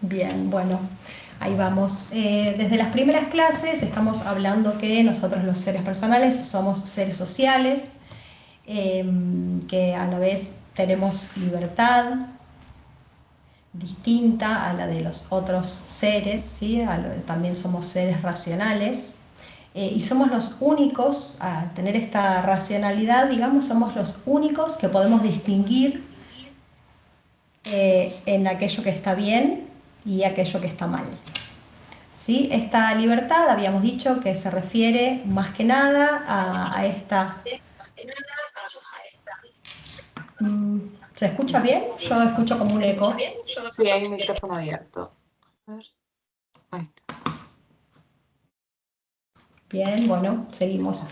Bien, bueno, ahí vamos. Desde las primeras clases estamos hablando que nosotros los seres personales somos seres sociales, que a la vez tenemos libertad distinta a la de los otros seres, ¿sí? También somos seres racionales. Y somos los únicos, a tener esta racionalidad, digamos, somos los únicos que podemos distinguir en aquello que está bien y aquello que está mal. ¿Sí? Esta libertad habíamos dicho que se refiere más que nada a esta... mm, ¿Se escucha bien? Yo escucho como un eco. Sí, hay un micrófono abierto. A ver. Ahí está. Bien, bueno, seguimos.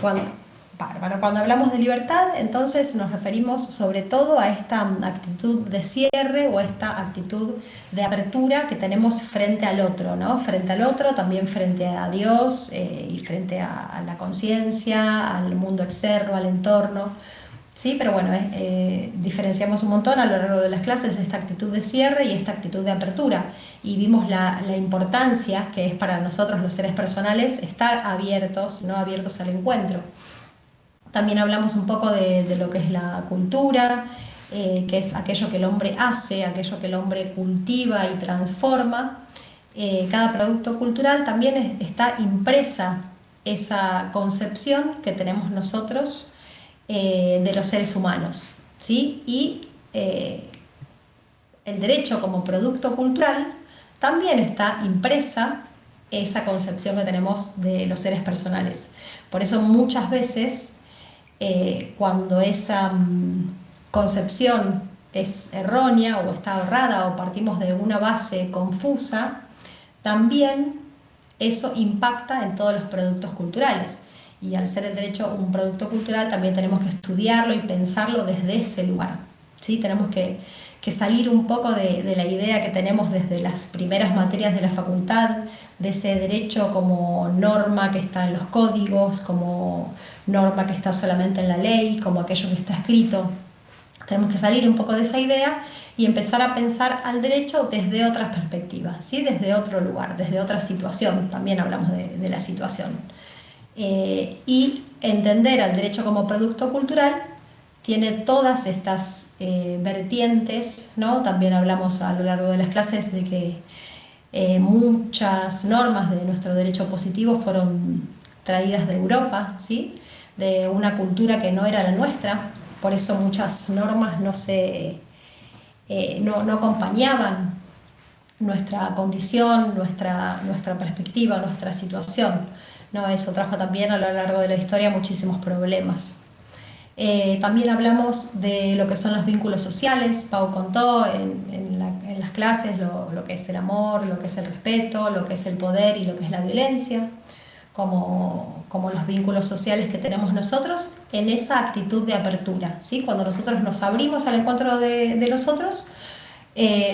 Cuando, bárbaro. Cuando hablamos de libertad, entonces nos referimos sobre todo a esta actitud de cierre o esta actitud de apertura que tenemos frente al otro, ¿no? Frente al otro, también frente a Dios y frente a la conciencia, al mundo externo, al entorno. Sí, pero bueno, diferenciamos un montón a lo largo de las clases esta actitud de cierre y esta actitud de apertura. Y vimos la importancia que es para nosotros los seres personales estar abiertos, no abiertos al encuentro. También hablamos un poco de lo que es la cultura, que es aquello que el hombre hace, aquello que el hombre cultiva y transforma. Cada producto cultural también está impresa esa concepción que tenemos nosotros de los seres humanos, ¿sí? Y el derecho como producto cultural también está impresa esa concepción que tenemos de los seres personales. Por eso muchas veces cuando esa concepción es errónea o está errada o partimos de una base confusa, también eso impacta en todos los productos culturales. Y al ser el derecho un producto cultural, también tenemos que estudiarlo y pensarlo desde ese lugar. ¿Sí? Tenemos que salir un poco de la idea que tenemos desde las primeras materias de la facultad, de ese derecho como norma que está en los códigos, como norma que está solamente en la ley, como aquello que está escrito. Tenemos que salir un poco de esa idea y empezar a pensar al derecho desde otras perspectivas, ¿sí? Desde otro lugar, desde otra situación. También hablamos de la situación. Y entender al derecho como producto cultural tiene todas estas vertientes, ¿no? También hablamos a lo largo de las clases de que muchas normas de nuestro derecho positivo fueron traídas de Europa, ¿sí? De una cultura que no era la nuestra, por eso muchas normas no acompañaban nuestra condición, nuestra perspectiva, nuestra situación. ¿No? Eso trajo también a lo largo de la historia muchísimos problemas. También hablamos de lo que son los vínculos sociales. Pau contó en las clases lo que es el amor, lo que es el respeto, lo que es el poder y lo que es la violencia, como los vínculos sociales que tenemos nosotros en esa actitud de apertura. ¿Sí? Cuando nosotros nos abrimos al encuentro de los otros,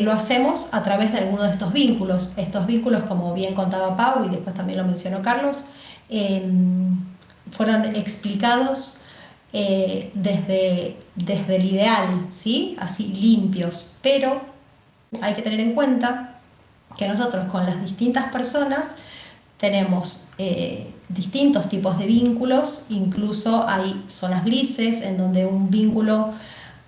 lo hacemos a través de alguno de estos vínculos. Estos vínculos, como bien contaba Pau y después también lo mencionó Carlos, fueron explicados desde el ideal, ¿sí? Así limpios, pero hay que tener en cuenta que nosotros con las distintas personas tenemos distintos tipos de vínculos, incluso hay zonas grises en donde un vínculo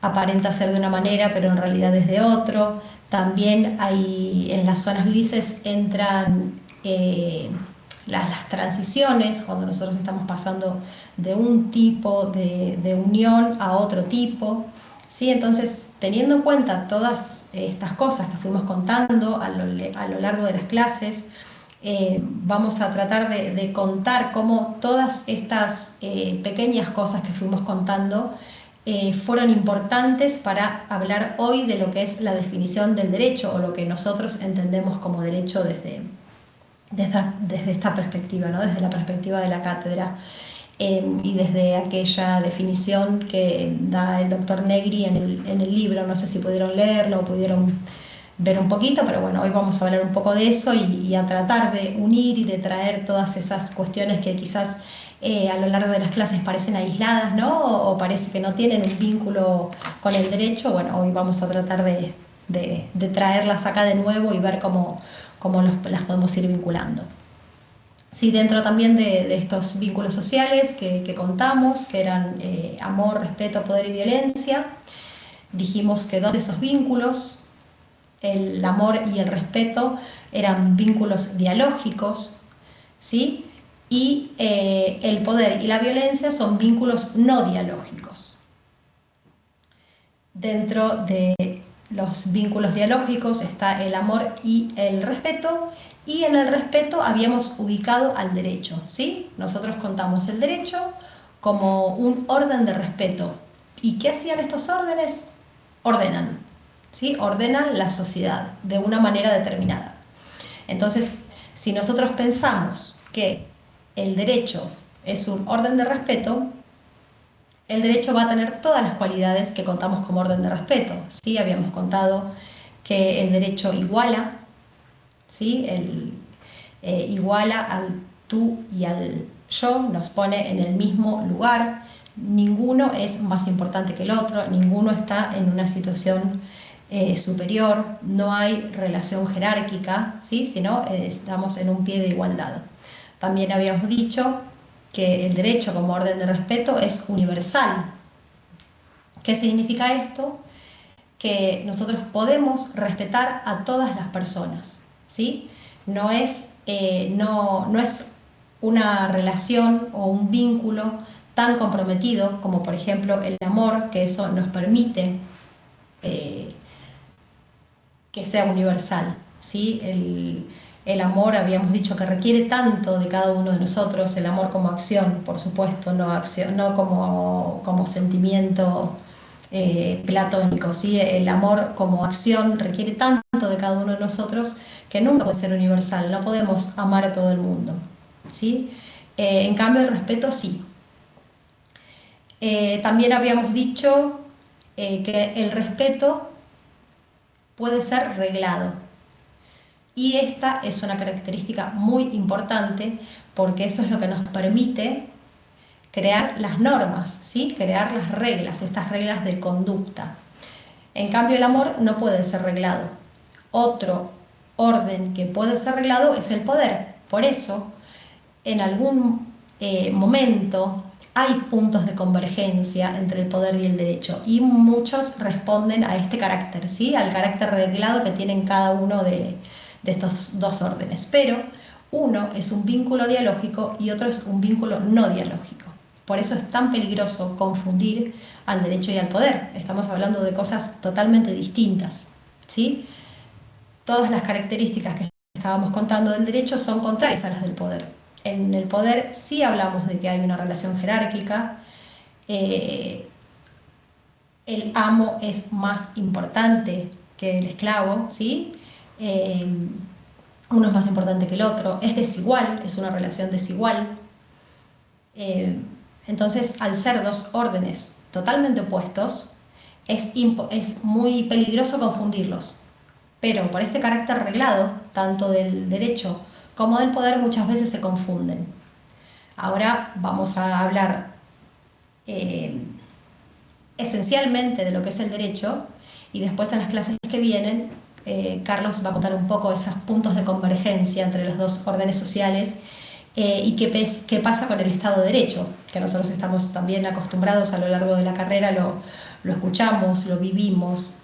aparenta ser de una manera pero en realidad es de otro. También hay, en las zonas grises entran las transiciones, cuando nosotros estamos pasando de un tipo de unión a otro tipo. ¿Sí? Entonces, teniendo en cuenta todas estas cosas que fuimos contando a lo largo de las clases, vamos a tratar de contar cómo todas estas pequeñas cosas que fuimos contando fueron importantes para hablar hoy de lo que es la definición del derecho o lo que nosotros entendemos como derecho desde esta perspectiva, ¿no? Desde la perspectiva de la cátedra y desde aquella definición que da el doctor Negri en el libro. No sé si pudieron leerlo o pudieron ver un poquito, pero bueno, hoy vamos a hablar un poco de eso y a tratar de unir y de traer todas esas cuestiones que quizás a lo largo de las clases parecen aisladas, ¿no? O parece que no tienen un vínculo con el derecho. Bueno, hoy vamos a tratar de traerlas acá de nuevo y ver cómo las podemos ir vinculando. Sí, dentro también de estos vínculos sociales que contamos, que eran amor, respeto, poder y violencia, dijimos que dos de esos vínculos, el amor y el respeto, eran vínculos dialógicos, ¿sí? Y el poder y la violencia son vínculos no dialógicos. Dentro de los vínculos dialógicos está el amor y el respeto, y en el respeto habíamos ubicado al derecho, ¿sí? Nosotros contamos el derecho como un orden de respeto. ¿Y qué hacían estos órdenes? Ordenan, ¿sí? Ordenan la sociedad de una manera determinada. Entonces, si nosotros pensamos que el derecho es un orden de respeto, el derecho va a tener todas las cualidades que contamos como orden de respeto, ¿sí? Habíamos contado que el derecho iguala, ¿sí? Iguala al tú y al yo, nos pone en el mismo lugar, ninguno es más importante que el otro, ninguno está en una situación superior, no hay relación jerárquica, ¿sí? Sino estamos en un pie de igualdad. También habíamos dicho que el derecho como orden de respeto es universal. ¿Qué significa esto? Que nosotros podemos respetar a todas las personas, ¿sí? No es una relación o un vínculo tan comprometido como por ejemplo el amor, que eso nos permite que sea universal, ¿sí? El amor, habíamos dicho que requiere tanto de cada uno de nosotros, el amor como acción, por supuesto, no como sentimiento platónico, ¿sí? El amor como acción requiere tanto de cada uno de nosotros que nunca puede ser universal, no podemos amar a todo el mundo, ¿sí? En cambio el respeto sí. También habíamos dicho que el respeto puede ser reglado, y esta es una característica muy importante porque eso es lo que nos permite crear las normas, ¿sí? Crear las reglas, estas reglas de conducta. En cambio el amor no puede ser reglado. Otro orden que puede ser reglado es el poder. Por eso, en algún momento hay puntos de convergencia entre el poder y el derecho, y muchos responden a este carácter, ¿sí? Al carácter reglado que tienen cada uno de estos dos órdenes. Pero uno es un vínculo dialógico y otro es un vínculo no dialógico. Por eso es tan peligroso confundir al derecho y al poder. Estamos hablando de cosas totalmente distintas, ¿sí? Todas las características que estábamos contando del derecho son contrarias a las del poder. En el poder sí hablamos de que hay una relación jerárquica, el amo es más importante que el esclavo, ¿sí? Uno es más importante que el otro, es desigual, es una relación desigual. Entonces, al ser dos órdenes totalmente opuestos, es muy peligroso confundirlos. Pero por este carácter reglado, tanto del derecho como del poder, muchas veces se confunden. Ahora vamos a hablar esencialmente de lo que es el derecho, y después en las clases que vienen Carlos va a contar un poco esos puntos de convergencia entre los dos órdenes sociales y qué pasa con el Estado de Derecho, que nosotros estamos también acostumbrados a lo largo de la carrera, lo escuchamos, lo vivimos,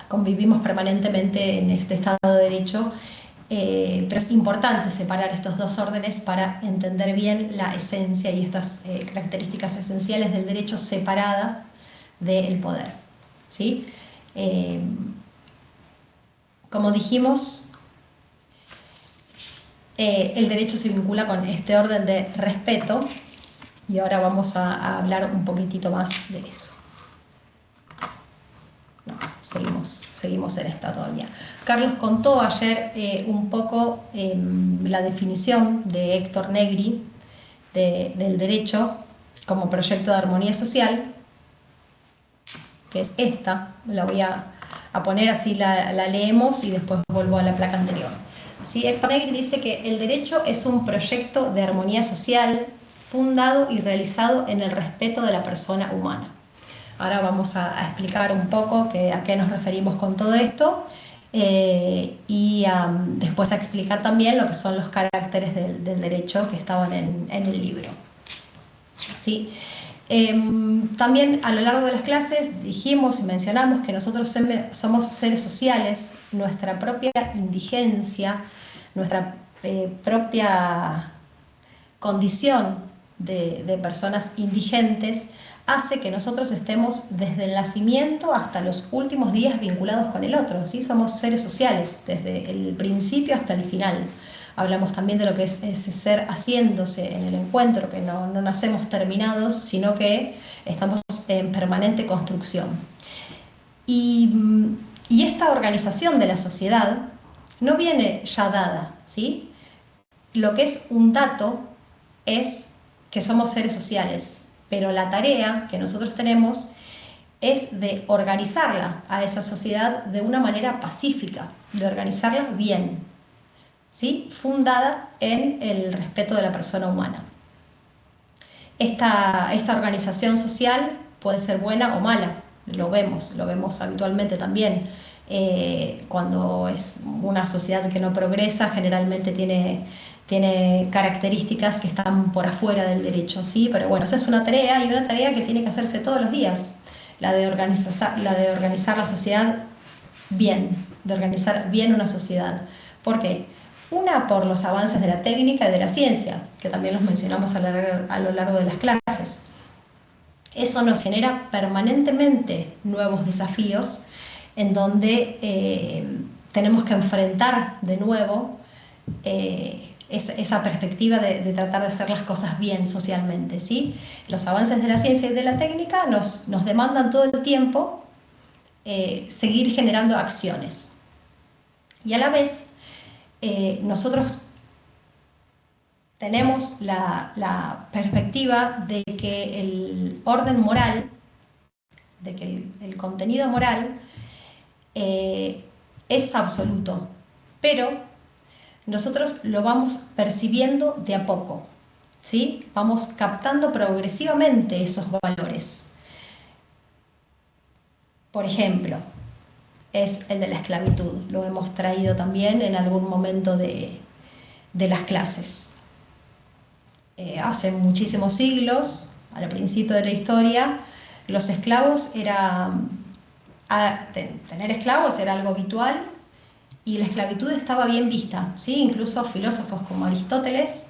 convivimos permanentemente en este Estado de Derecho, pero es importante separar estos dos órdenes para entender bien la esencia y estas características esenciales del derecho separada del poder, ¿sí? Como dijimos, el derecho se vincula con este orden de respeto, y ahora vamos a hablar un poquitito más de eso. No, seguimos en esta todavía. Carlos contó ayer un poco la definición de Héctor Negri del derecho como proyecto de armonía social, que es esta. La voy a poner así, la leemos y después vuelvo a la placa anterior. ¿Sí? Héctor Negri dice que el derecho es un proyecto de armonía social fundado y realizado en el respeto de la persona humana. Ahora vamos a explicar un poco a qué nos referimos con todo esto y después a explicar también lo que son los caracteres del derecho que estaban en el libro. ¿Sí? También a lo largo de las clases dijimos y mencionamos que nosotros somos seres sociales, nuestra propia indigencia, nuestra propia condición de personas indigentes hace que nosotros estemos desde el nacimiento hasta los últimos días vinculados con el otro, ¿sí? Somos seres sociales desde el principio hasta el final. Hablamos también de lo que es ese ser haciéndose en el encuentro, que no nacemos terminados, sino que estamos en permanente construcción. Y esta organización de la sociedad no viene ya dada, ¿sí? Lo que es un dato es que somos seres sociales, pero la tarea que nosotros tenemos es de organizarla a esa sociedad de una manera pacífica, de organizarla bien, ¿sí? Fundada en el respeto de la persona humana. Esta organización social puede ser buena o mala, lo vemos habitualmente también. Cuando es una sociedad que no progresa, generalmente tiene características que están por afuera del derecho, ¿sí? Pero bueno, esa es una tarea, y una tarea que tiene que hacerse todos los días, la de organizar la sociedad bien, de organizar bien una sociedad. ¿Por qué? Una, por los avances de la técnica y de la ciencia, que también los mencionamos a lo largo de las clases. Eso nos genera permanentemente nuevos desafíos en donde tenemos que enfrentar de nuevo esa perspectiva de tratar de hacer las cosas bien socialmente, ¿sí? Los avances de la ciencia y de la técnica nos demandan todo el tiempo seguir generando acciones. Y a la vez, nosotros tenemos la perspectiva de que el orden moral, de que el contenido moral es absoluto, pero nosotros lo vamos percibiendo de a poco, ¿sí? Vamos captando progresivamente esos valores. Por ejemplo, es el de la esclavitud, lo hemos traído también en algún momento de las clases. Hace muchísimos siglos, al principio de la historia, los esclavos tener esclavos era algo habitual y la esclavitud estaba bien vista, ¿sí? Incluso filósofos como Aristóteles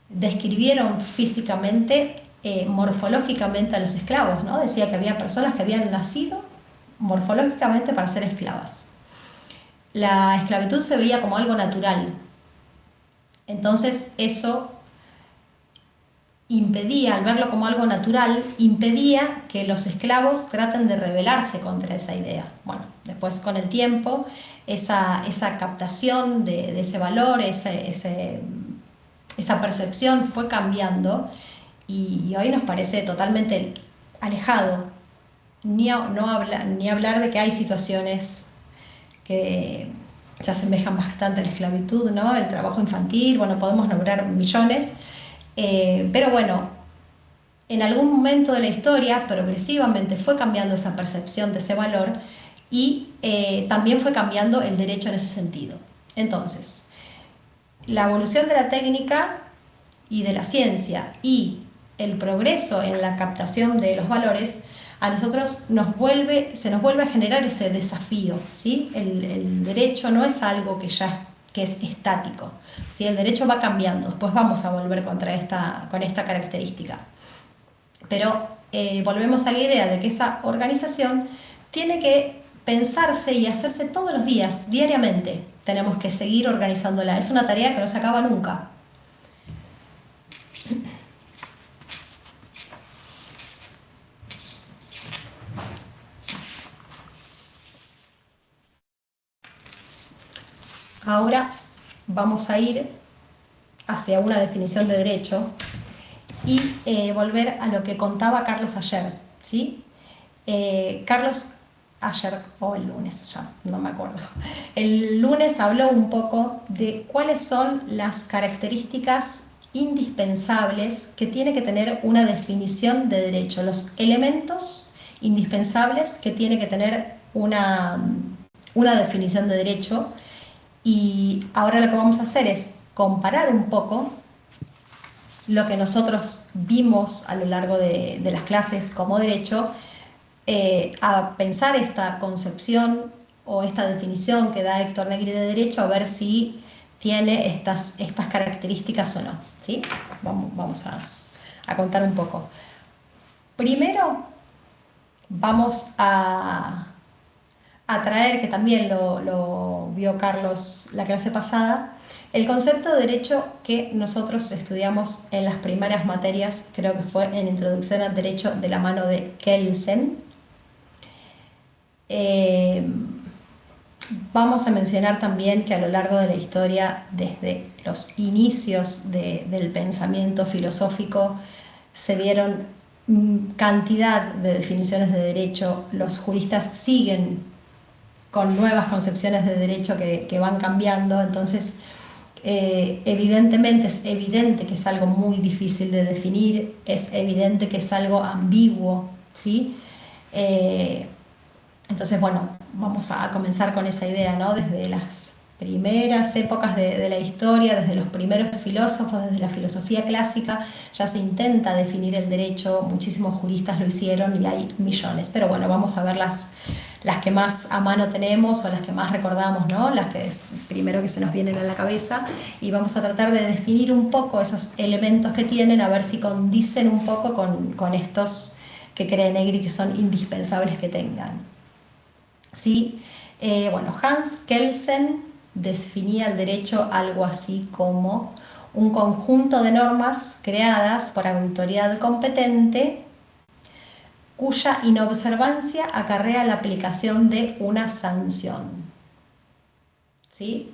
describieron físicamente, morfológicamente a los esclavos, ¿no? Decía que había personas que habían nacido morfológicamente para ser esclavas. La esclavitud se veía como algo natural. Entonces eso impedía, al verlo como algo natural, impedía que los esclavos traten de rebelarse contra esa idea. Bueno, después con el tiempo, esa captación de ese valor, esa percepción fue cambiando y hoy nos parece totalmente alejado. Ni hablar de que hay situaciones que se asemejan bastante a la esclavitud, ¿no? El trabajo infantil, bueno, podemos nombrar millones. Pero bueno, en algún momento de la historia progresivamente fue cambiando esa percepción de ese valor y también fue cambiando el derecho en ese sentido. Entonces, la evolución de la técnica y de la ciencia y el progreso en la captación de los valores a nosotros se nos vuelve a generar ese desafío, ¿sí? El derecho no es algo que es estático, ¿sí? El derecho va cambiando, después vamos a volver con esta característica. Pero volvemos a la idea de que esa organización tiene que pensarse y hacerse todos los días, diariamente. Tenemos que seguir organizándola, es una tarea que no se acaba nunca. Ahora vamos a ir hacia una definición de derecho y volver a lo que contaba Carlos ayer, ¿sí? Carlos ayer o el lunes, ya no me acuerdo. El lunes habló un poco de cuáles son las características indispensables que tiene que tener una definición de derecho, los elementos indispensables que tiene que tener una definición de derecho. Y ahora lo que vamos a hacer es comparar un poco lo que nosotros vimos a lo largo de las clases como derecho, a pensar esta concepción o esta definición que da Héctor Negri de derecho, a ver si tiene estas características o no, ¿sí? Vamos a contar un poco. Primero vamos a traer, que también lo vio Carlos la clase pasada, el concepto de derecho que nosotros estudiamos en las primeras materias, creo que fue en Introducción al Derecho de la mano de Kelsen. Vamos a mencionar también que a lo largo de la historia, desde los inicios del pensamiento filosófico, se dieron cantidad de definiciones de derecho. Los juristas siguen con nuevas concepciones de derecho que van cambiando, entonces evidentemente es evidente que es algo muy difícil de definir, es evidente que es algo ambiguo, ¿sí? Entonces, bueno, vamos a comenzar con esa idea, ¿no? Desde las primeras épocas de la historia, desde los primeros filósofos, desde la filosofía clásica, ya se intenta definir el derecho, muchísimos juristas lo hicieron y hay millones, pero bueno, vamos a ver las que más a mano tenemos o las que más recordamos, ¿no? Las que es primero que se nos vienen a la cabeza, y vamos a tratar de definir un poco esos elementos que tienen, a ver si condicen un poco con estos que cree Negri que son indispensables que tengan. ¿Sí? Bueno, Hans Kelsen definía el derecho algo así como un conjunto de normas creadas por autoridad competente cuya inobservancia acarrea la aplicación de una sanción. ¿Sí?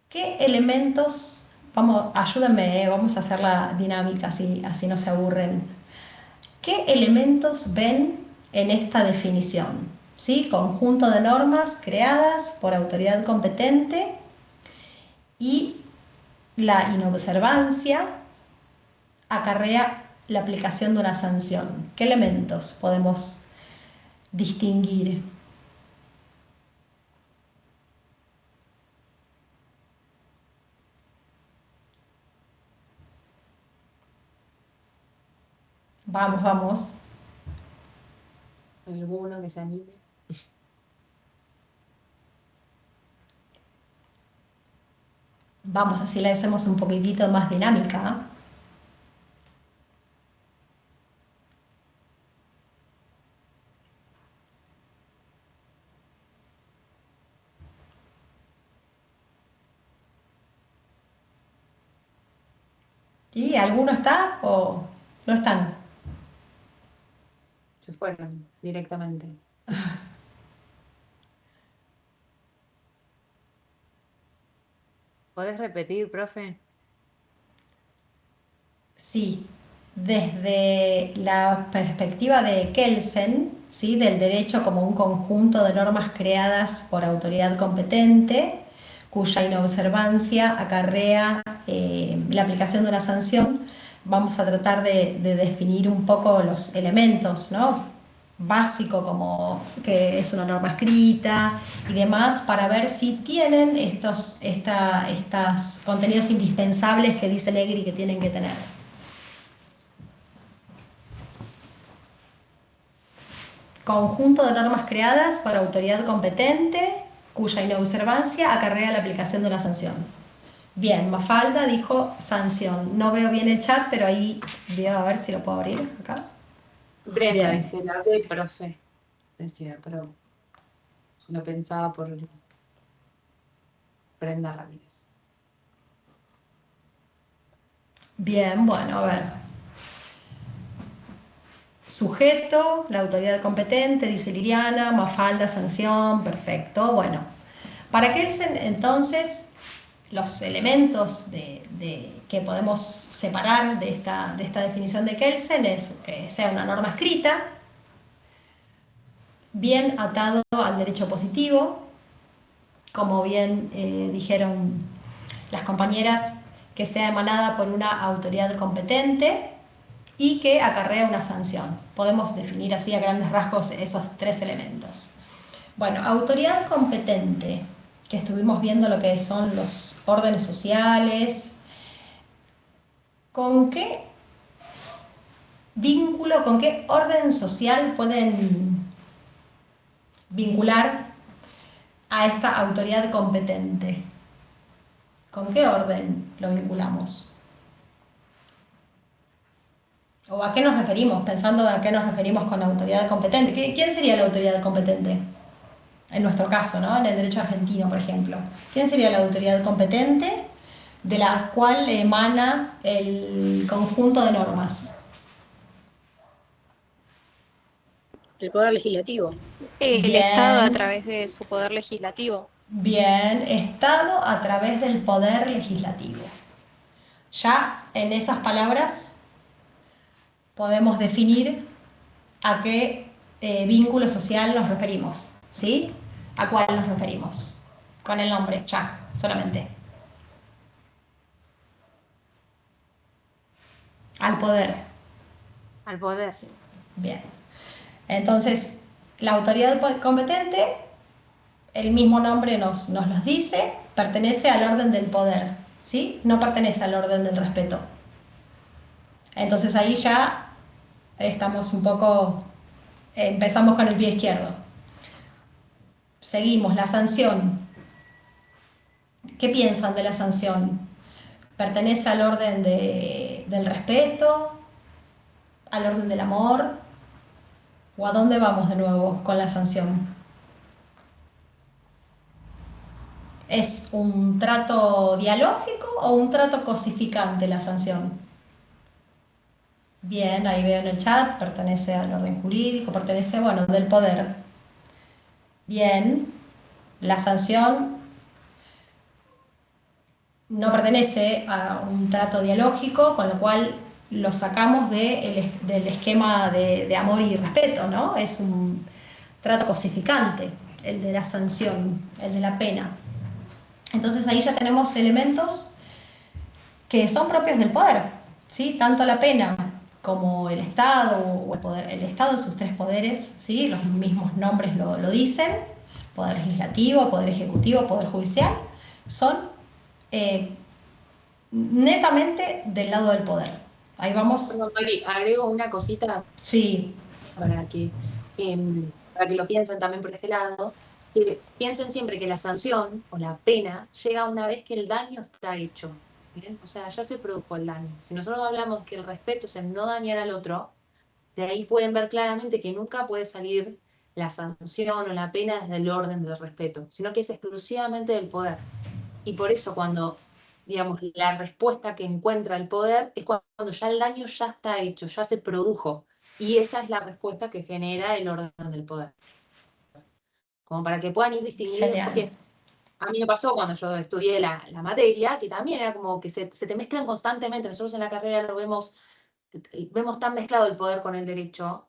¿Qué elementos? Ayúdenme, vamos a hacer la dinámica, así no se aburren. ¿Qué elementos ven en esta definición? ¿Sí? Conjunto de normas creadas por autoridad competente y la inobservancia acarrea la aplicación de una sanción. ¿Qué elementos podemos distinguir? Vamos, vamos. ¿Alguno que se anime? Vamos, así la hacemos un poquitito más dinámica. ¿Y alguno está o no están? Se fueron directamente. ¿Podés repetir, profe? Sí, desde la perspectiva de Kelsen, ¿sí? Del derecho como un conjunto de normas creadas por autoridad competente, cuya inobservancia acarrea la aplicación de una sanción, vamos a tratar de definir un poco los elementos, ¿no? Básico, como que es una norma escrita y demás, para ver si tienen estos contenidos indispensables que dice Negri que tienen que tener. Conjunto de normas creadas por autoridad competente cuya inobservancia acarrea la aplicación de una sanción. Bien, Mafalda dijo sanción. No veo bien el chat, pero ahí voy a ver si lo puedo abrir acá. Brenda Bien. dice, la B, profe. Decía, pero lo pensaba por Brenda Ramírez. Bien, bueno, a ver. Sujeto, la autoridad competente, dice Liliana, Mafalda, sanción, perfecto. Bueno, para Kelsen, entonces, los elementos que podemos separar de esta definición de Kelsen es que sea una norma escrita, bien atado al derecho positivo, como bien dijeron las compañeras, que sea emanada por una autoridad competente, y que acarrea una sanción. Podemos definir así a grandes rasgos esos tres elementos. Bueno, autoridad competente, que estuvimos viendo lo que son los órdenes sociales. ¿Con qué vínculo, con qué orden social pueden vincular a esta autoridad competente? ¿Con qué orden lo vinculamos? ¿O a qué nos referimos? Pensando a qué nos referimos con autoridad competente. ¿Quién sería la autoridad competente? En nuestro caso, ¿no? En el derecho argentino, por ejemplo. ¿Quién sería la autoridad competente de la cual emana el conjunto de normas? El poder legislativo. El Estado a Bien, través de su poder legislativo. bien. Estado a través del poder legislativo. Ya en esas palabras podemos definir a qué vínculo social nos referimos, ¿sí? ¿A cuál nos referimos? Con el nombre, ya, solamente. Al poder. Al poder. Sí. Bien. Entonces, la autoridad competente, el mismo nombre nos los dice, pertenece al orden del poder, ¿sí? No pertenece al orden del respeto. Entonces ahí ya estamos un poco, empezamos con el pie izquierdo. Seguimos, la sanción. ¿Qué piensan de la sanción? ¿Pertenece al orden del respeto? ¿Al orden del amor? ¿O a dónde vamos de nuevo con la sanción? ¿Es un trato dialógico o un trato cosificante la sanción? Bien, ahí veo en el chat, pertenece al orden jurídico, pertenece, bueno, del poder. Bien, la sanción no pertenece a un trato dialógico, con lo cual lo sacamos del esquema de amor y respeto, ¿no? Es un trato cosificante, el de la sanción, el de la pena. Entonces ahí ya tenemos elementos que son propios del poder, ¿sí? Tanto la pena como el Estado, o el poder, el Estado en sus tres poderes, ¿sí? Los mismos nombres lo dicen, poder legislativo, poder ejecutivo, poder judicial, son netamente del lado del poder. Ahí vamos. Perdón, Mari, agrego una cosita Sí, para para que lo piensen también por este lado. Que piensen siempre que la sanción o la pena llega una vez que el daño está hecho. ¿Bien? O sea, ya se produjo el daño. Si nosotros hablamos que el respeto es el no dañar al otro, de ahí pueden ver claramente que nunca puede salir la sanción o la pena desde el orden del respeto, sino que es exclusivamente del poder. Y por eso cuando, digamos, la respuesta que encuentra el poder es cuando ya el daño ya está hecho, ya se produjo. Y esa es la respuesta que genera el orden del poder. Como para que puedan ir distinguidos, genial. porque a mí me pasó cuando yo estudié la materia, que también era como que se te mezclan constantemente. Nosotros en la carrera lo vemos tan mezclado el poder con el derecho,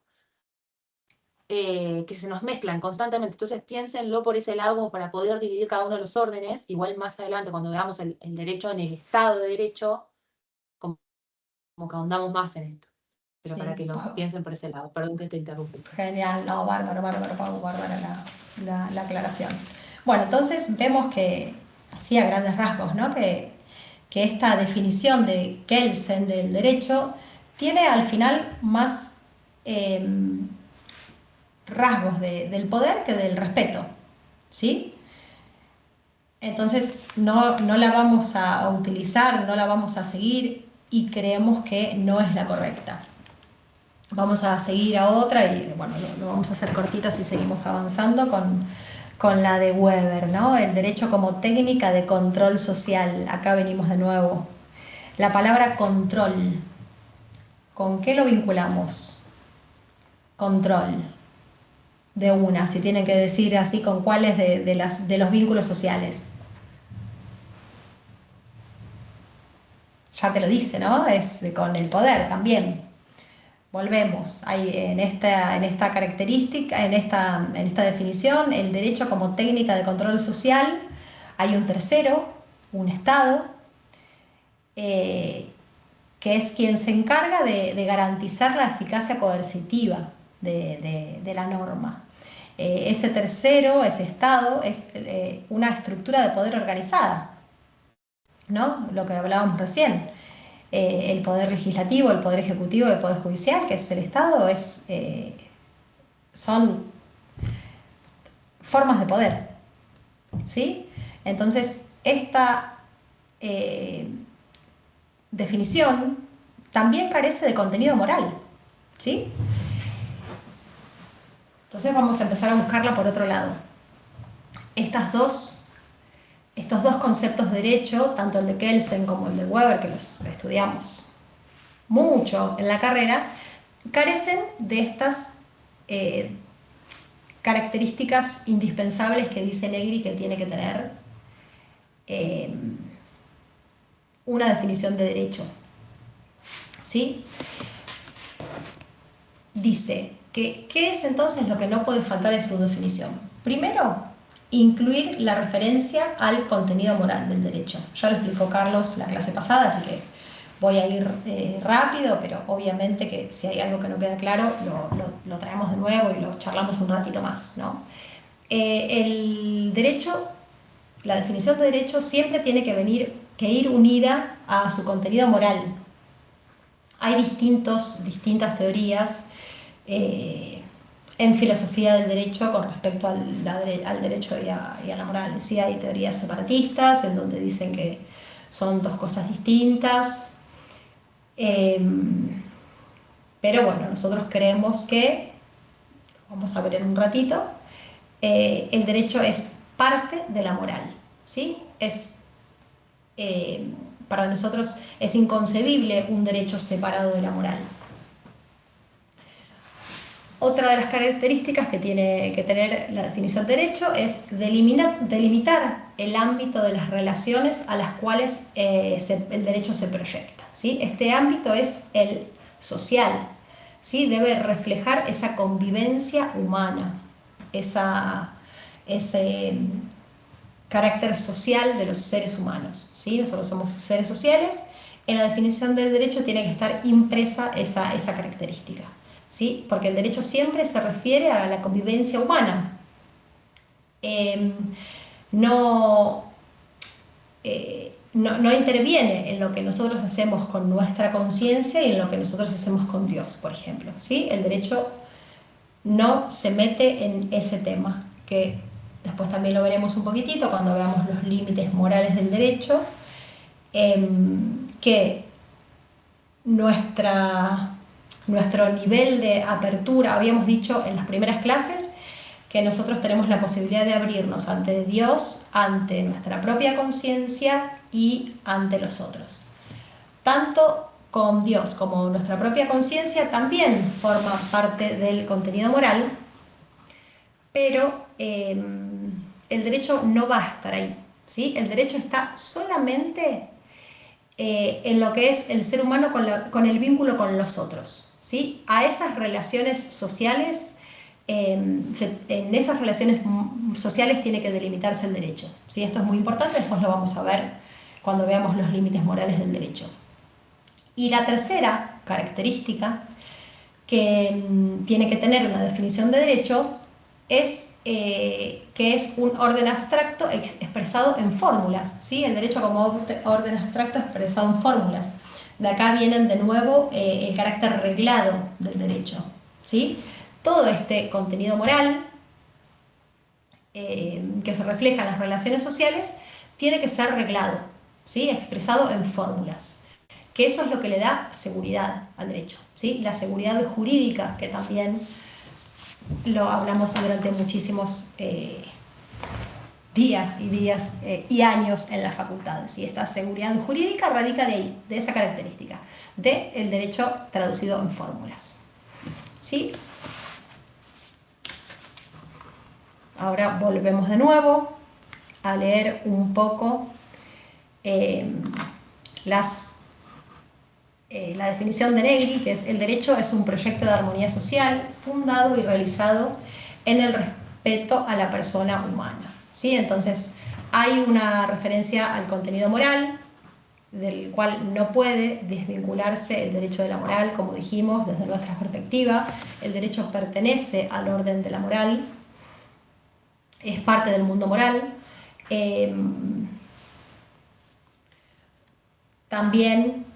que se nos mezclan constantemente. Entonces piénsenlo por ese lado como para poder dividir cada uno de los órdenes. Igual más adelante, cuando veamos el derecho en el Estado de Derecho, como que ahondamos más en esto. Pero Sí, para que lo piensen por ese lado. Perdón que te interrumpí. genial, no, bárbaro, bárbaro, Pau, bárbara la aclaración. Bueno, entonces vemos que, así a grandes rasgos, ¿no? Que esta definición de Kelsen del derecho tiene al final más rasgos del poder que del respeto, ¿sí? Entonces no la vamos a utilizar, no la vamos a seguir y creemos que no es la correcta. Vamos a seguir a otra y bueno, lo vamos a hacer cortitos y seguimos avanzando con la de Weber, ¿no? El derecho como técnica de control social. Acá venimos de nuevo. La palabra control, ¿con qué lo vinculamos? Control. De una, si tienen que decir así con cuáles de los vínculos sociales. Ya te lo dice, ¿no? Es con el poder también. Volvemos ahí en esta característica, en esta definición, el derecho como técnica de control social. Hay un tercero, un Estado, que es quien se encarga de garantizar la eficacia coercitiva de la norma. Ese tercero, ese Estado, es una estructura de poder organizada, ¿no? Lo que hablábamos recién. El poder legislativo, el poder ejecutivo, el poder judicial, que es el Estado, son formas de poder, ¿sí? Entonces, esta definición también carece de contenido moral, ¿sí? Entonces vamos a empezar a buscarla por otro lado. Estos dos conceptos de derecho, tanto el de Kelsen como el de Weber, que los estudiamos mucho en la carrera, carecen de estas características indispensables que dice Negri que tiene que tener una definición de derecho. ¿Sí? Dice que, ¿qué es entonces lo que no puede faltar en su definición? Primero, incluir la referencia al contenido moral del derecho. Ya lo explicó Carlos la clase pasada, así que voy a ir rápido, pero obviamente que si hay algo que no queda claro, lo traemos de nuevo y lo charlamos un ratito más, ¿no? El derecho, la definición de derecho siempre tiene que ir unida a su contenido moral. Hay distintas teorías en filosofía del derecho con respecto al derecho y a la moral. Sí, hay teorías separatistas en donde dicen que son dos cosas distintas, pero bueno, nosotros creemos que, vamos a ver en un ratito, el derecho es parte de la moral, ¿sí? Para nosotros es inconcebible un derecho separado de la moral. Otra de las características que tiene que tener la definición de derecho es delimitar el ámbito de las relaciones a las cuales el derecho se proyecta, ¿sí? Este ámbito es el social, ¿sí? Debe reflejar esa convivencia humana, ese carácter social de los seres humanos, ¿sí? Nosotros somos seres sociales. En la definición del derecho tiene que estar impresa esa característica, ¿sí? Porque el derecho siempre se refiere a la convivencia humana. No interviene en lo que nosotros hacemos con nuestra conciencia y en lo que nosotros hacemos con Dios, por ejemplo, ¿sí? El derecho no se mete en ese tema, que después también lo veremos un poquitito cuando veamos los límites morales del derecho, que nuestro nivel de apertura, habíamos dicho en las primeras clases, que nosotros tenemos la posibilidad de abrirnos ante Dios, ante nuestra propia conciencia y ante los otros. Tanto con Dios como nuestra propia conciencia también forma parte del contenido moral, pero el derecho no va a estar ahí, ¿sí? El derecho está solamente en lo que es el ser humano con el vínculo con los otros, ¿sí? A esas relaciones sociales, en esas relaciones sociales tiene que delimitarse el derecho, ¿sí? Esto es muy importante, después lo vamos a ver cuando veamos los límites morales del derecho. Y la tercera característica que tiene que tener una definición de derecho es que es un orden abstracto expresado en fórmulas, ¿sí? El derecho como orden abstracto expresado en fórmulas. De acá vienen de nuevo el carácter reglado del derecho, ¿sí? Todo este contenido moral que se refleja en las relaciones sociales tiene que ser reglado, ¿sí? Expresado en fórmulas. Que eso es lo que le da seguridad al derecho, ¿sí? La seguridad jurídica, que también lo hablamos durante muchísimos días y años en la facultad, ¿sí? Esta seguridad jurídica radica de ahí, de esa característica, del derecho traducido en fórmulas, ¿sí? Ahora volvemos de nuevo a leer un poco la definición de Negri, que es: el derecho es un proyecto de armonía social fundado y realizado en el respeto a la persona humana, ¿sí? Entonces hay una referencia al contenido moral, del cual no puede desvincularse el derecho de la moral, como dijimos, desde nuestra perspectiva. El derecho pertenece al orden de la moral, es parte del mundo moral. También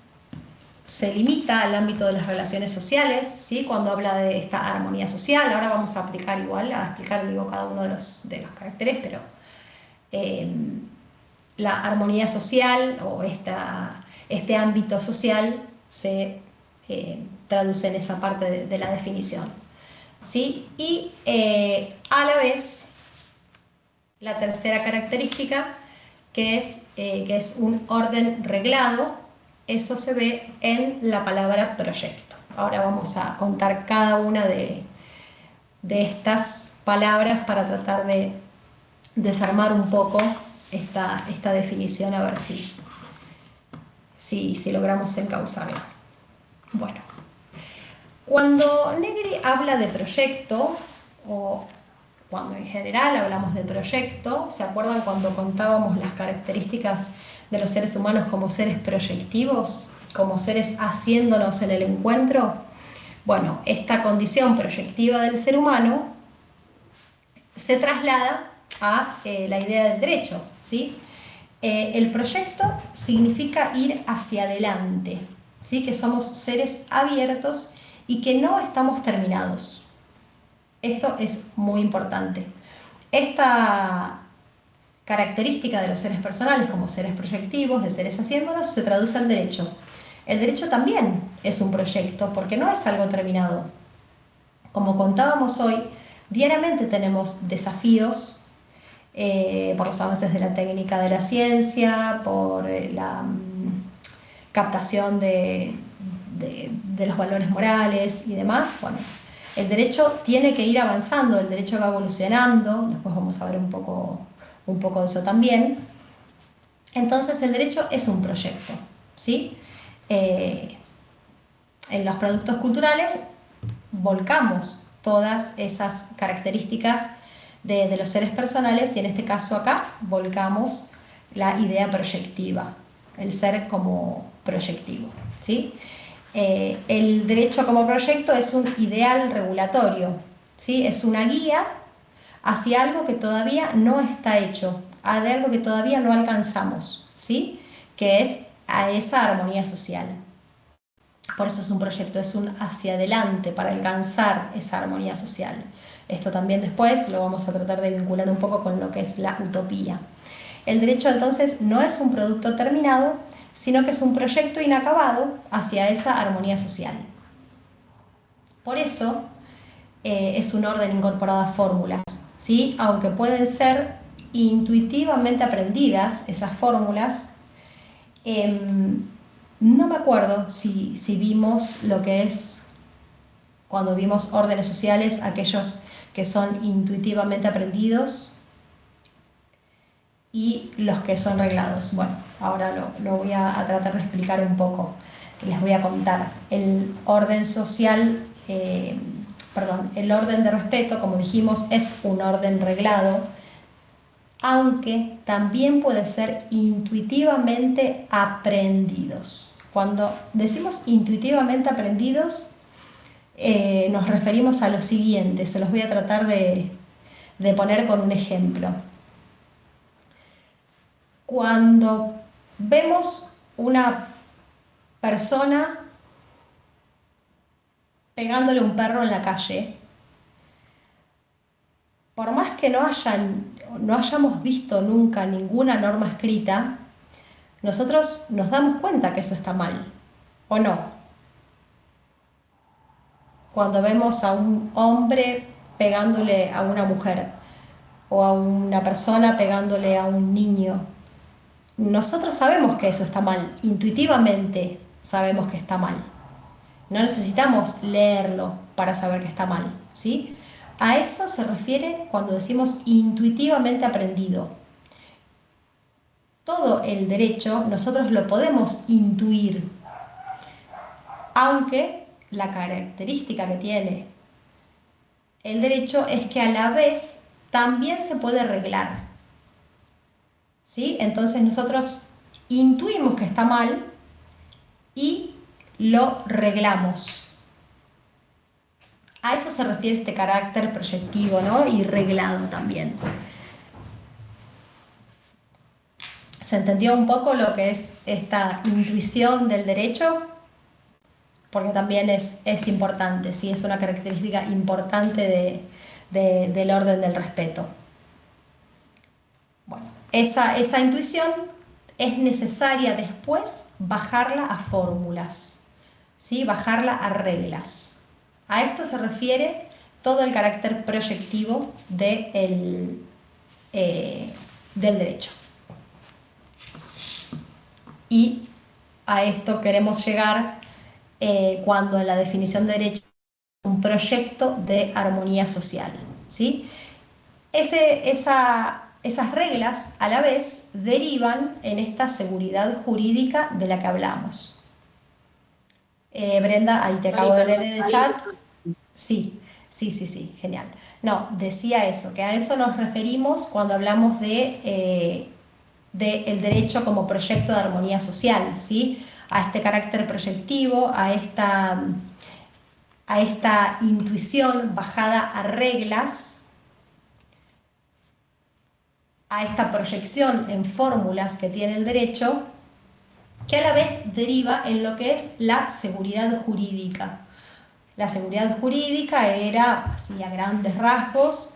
se limita al ámbito de las relaciones sociales, ¿sí? Cuando habla de esta armonía social. Ahora vamos a aplicar igual, a explicar digo, cada uno de los caracteres, pero la armonía social o este ámbito social se traduce en esa parte de la definición, ¿sí? Y a la vez, la tercera característica, que es un orden reglado, eso se ve en la palabra proyecto. Ahora vamos a contar cada una de estas palabras para tratar de desarmar un poco esta definición, a ver si logramos encauzarla. Bueno, cuando Negri habla de proyecto, o cuando en general hablamos de proyecto, ¿se acuerdan cuando contábamos las características de los seres humanos como seres proyectivos, como seres haciéndonos en el encuentro? Bueno, esta condición proyectiva del ser humano se traslada a la idea del derecho, ¿sí? El proyecto significa ir hacia adelante, ¿sí? Que somos seres abiertos y que no estamos terminados. Esto es muy importante. Esta característica de los seres personales como seres proyectivos, de seres haciéndonos, se traduce al derecho. El derecho también es un proyecto porque no es algo terminado. Como contábamos hoy, diariamente tenemos desafíos por los avances de la técnica de la ciencia, por la captación de los valores morales y demás. Bueno, el derecho tiene que ir avanzando, el derecho va evolucionando, después vamos a ver un poco de eso también. Entonces el derecho es un proyecto, ¿sí? En los productos culturales volcamos todas esas características de los seres personales y en este caso acá volcamos la idea proyectiva, el ser como proyectivo, ¿sí? El derecho como proyecto es un ideal regulatorio, ¿sí? Es una guía hacia algo que todavía no está hecho, de algo que todavía no alcanzamos, ¿sí? Que es a esa armonía social. Por eso es un proyecto, es un hacia adelante para alcanzar esa armonía social. Esto también después lo vamos a tratar de vincular un poco con lo que es la utopía. El derecho entonces no es un producto terminado, sino que es un proyecto inacabado hacia esa armonía social. Por eso es un orden incorporado a fórmulas, ¿sí? Aunque pueden ser intuitivamente aprendidas esas fórmulas, no me acuerdo si vimos lo que es, cuando vimos órdenes sociales, aquellos que son intuitivamente aprendidos y los que son reglados. Bueno, ahora lo voy a tratar de explicar un poco, les voy a contar. El orden social, el orden de respeto, como dijimos, es un orden reglado, aunque también puede ser intuitivamente aprendidos. Cuando decimos intuitivamente aprendidos, nos referimos a lo siguiente, se los voy a tratar de poner con un ejemplo. Cuando vemos una persona pegándole a un perro en la calle, por más que no hayamos visto nunca ninguna norma escrita, nosotros nos damos cuenta que eso está mal, ¿o no? Cuando vemos a un hombre pegándole a una mujer o a una persona pegándole a un niño, nosotros sabemos que eso está mal, intuitivamente sabemos que está mal. No necesitamos leerlo para saber que está mal, ¿sí? A eso se refiere cuando decimos intuitivamente aprendido. Todo el derecho nosotros lo podemos intuir, aunque la característica que tiene el derecho es que a la vez también se puede reglar, ¿sí? Entonces nosotros intuimos que está mal y lo reglamos. A eso se refiere este carácter proyectivo, ¿no? Y reglado también. ¿Se entendió un poco lo que es esta intuición del derecho? Porque también es importante, ¿sí? Es una característica importante del orden del respeto. Bueno, esa intuición es necesaria después bajarla a fórmulas, ¿sí? Bajarla a reglas. A esto se refiere todo el carácter proyectivo del derecho. Y a esto queremos llegar cuando en la definición de derecho es un proyecto de armonía social, ¿sí? Esas reglas a la vez derivan en esta seguridad jurídica de la que hablamos. Brenda, ahí te acabo de leer en el chat. Sí, genial. No, decía eso, que a eso nos referimos cuando hablamos de el derecho como proyecto de armonía social, ¿sí? A este carácter proyectivo, a esta intuición bajada a reglas, a esta proyección en fórmulas que tiene el derecho, que a la vez deriva en lo que es la seguridad jurídica. La seguridad jurídica era, así a grandes rasgos,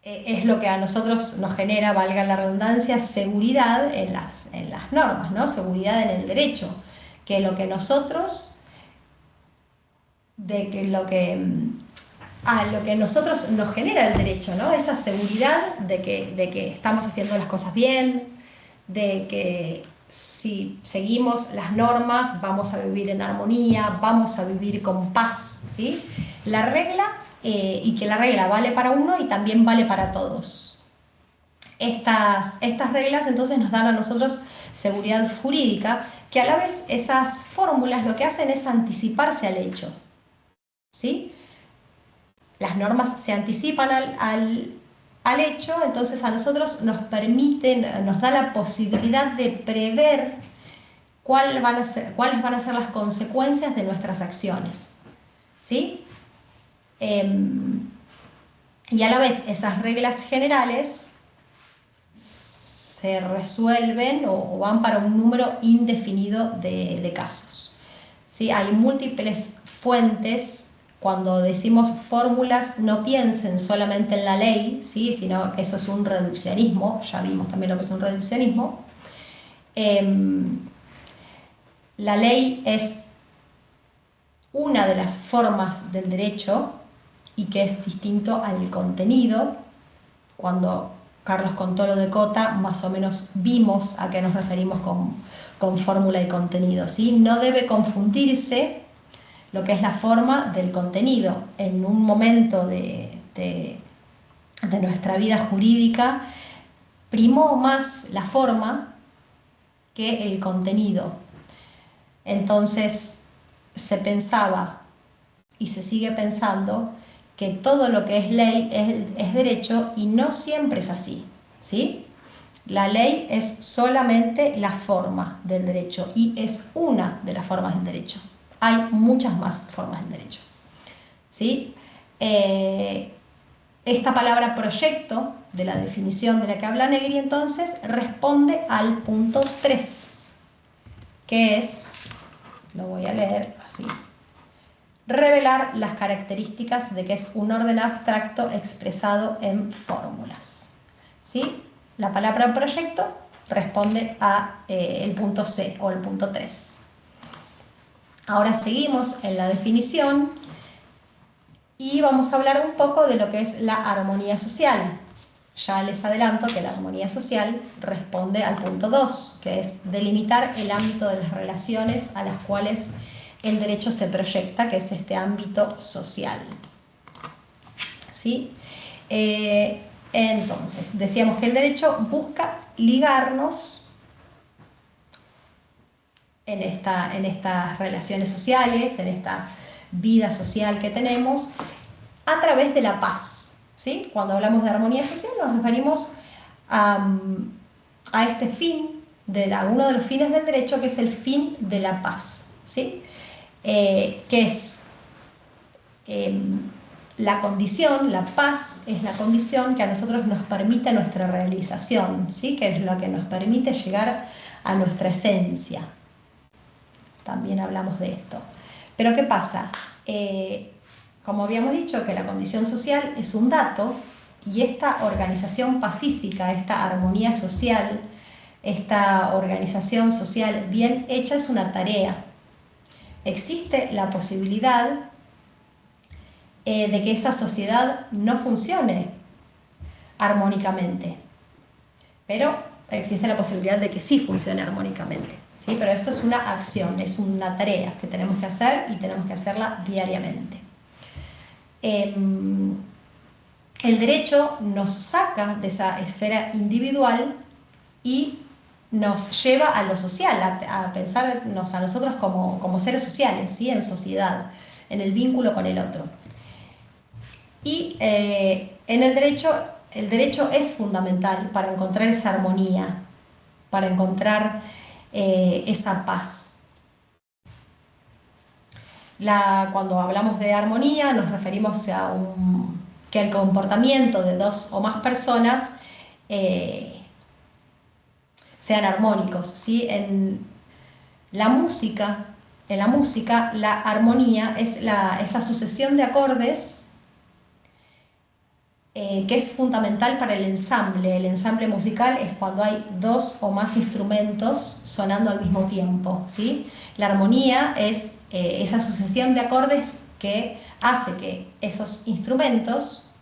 es lo que a nosotros nos genera, valga la redundancia, seguridad en las normas, ¿no? Seguridad en el derecho, que lo que nosotros, a lo que nosotros nos genera el derecho, ¿no? Esa seguridad de que estamos haciendo las cosas bien, de que si seguimos las normas vamos a vivir en armonía, vamos a vivir con paz, ¿sí? La regla, y que la regla vale para uno y también vale para todos. Estas reglas entonces nos dan a nosotros seguridad jurídica, que a la vez esas fórmulas lo que hacen es anticiparse al hecho, ¿sí? Las normas se anticipan al hecho, entonces a nosotros nos da la posibilidad de prever cuáles van a ser las consecuencias de nuestras acciones, ¿sí? Y a la vez esas reglas generales se resuelven o van para un número indefinido de casos, ¿sí? Hay múltiples fuentes. Cuando decimos fórmulas, no piensen solamente en la ley, ¿sí? Sino que eso es un reduccionismo, ya vimos también lo que es un reduccionismo. La ley es una de las formas del derecho y que es distinto al contenido. Cuando Carlos contó lo de Cota, más o menos vimos a qué nos referimos con fórmula y contenido, ¿sí? No debe confundirse lo que es la forma del contenido. En un momento de nuestra vida jurídica primó más la forma que el contenido. Entonces se pensaba y se sigue pensando que todo lo que es ley es derecho, y no siempre es así, ¿sí? La ley es solamente la forma del derecho y es una de las formas del derecho. Hay muchas más formas del derecho, ¿sí? Esta palabra proyecto, de la definición de la que habla Negri, entonces responde al punto 3, que es, lo voy a leer así: revelar las características de que es un orden abstracto expresado en fórmulas, ¿sí? La palabra proyecto responde a el punto C o el punto 3. Ahora seguimos en la definición y vamos a hablar un poco de lo que es la armonía social. Ya les adelanto que la armonía social responde al punto 2, que es delimitar el ámbito de las relaciones a las cuales el derecho se proyecta, que es este ámbito social, ¿sí? Entonces, decíamos que el derecho busca ligarnos en estas relaciones sociales, en esta vida social que tenemos, a través de la paz, ¿sí? Cuando hablamos de armonía social nos referimos a este fin, uno de los fines del derecho, que es el fin de la paz, ¿sí? Que es la condición, la paz es la condición que a nosotros nos permite nuestra realización, ¿sí? Que es lo que nos permite llegar a nuestra esencia. También hablamos de esto. Pero ¿qué pasa? Como habíamos dicho, que la condición social es un dato, y esta organización pacífica, esta armonía social, esta organización social bien hecha es una tarea. Existe la posibilidad de que esa sociedad no funcione armónicamente, pero existe la posibilidad de que sí funcione armónicamente, ¿sí? Pero esto es una acción, es una tarea que tenemos que hacer y tenemos que hacerla diariamente. El derecho nos saca de esa esfera individual y nos lleva a lo social, a pensarnos a nosotros como seres sociales, ¿sí? En sociedad, en el vínculo con el otro. Y en el derecho es fundamental para encontrar esa armonía, para encontrar esa paz. Cuando hablamos de armonía nos referimos a que el comportamiento de dos o más personas sean armónicos, ¿sí? En la música, la armonía es esa sucesión de acordes que es fundamental para el ensamble. El ensamble musical es cuando hay dos o más instrumentos sonando al mismo tiempo, ¿sí? La armonía es esa sucesión de acordes que hace que esos instrumentos,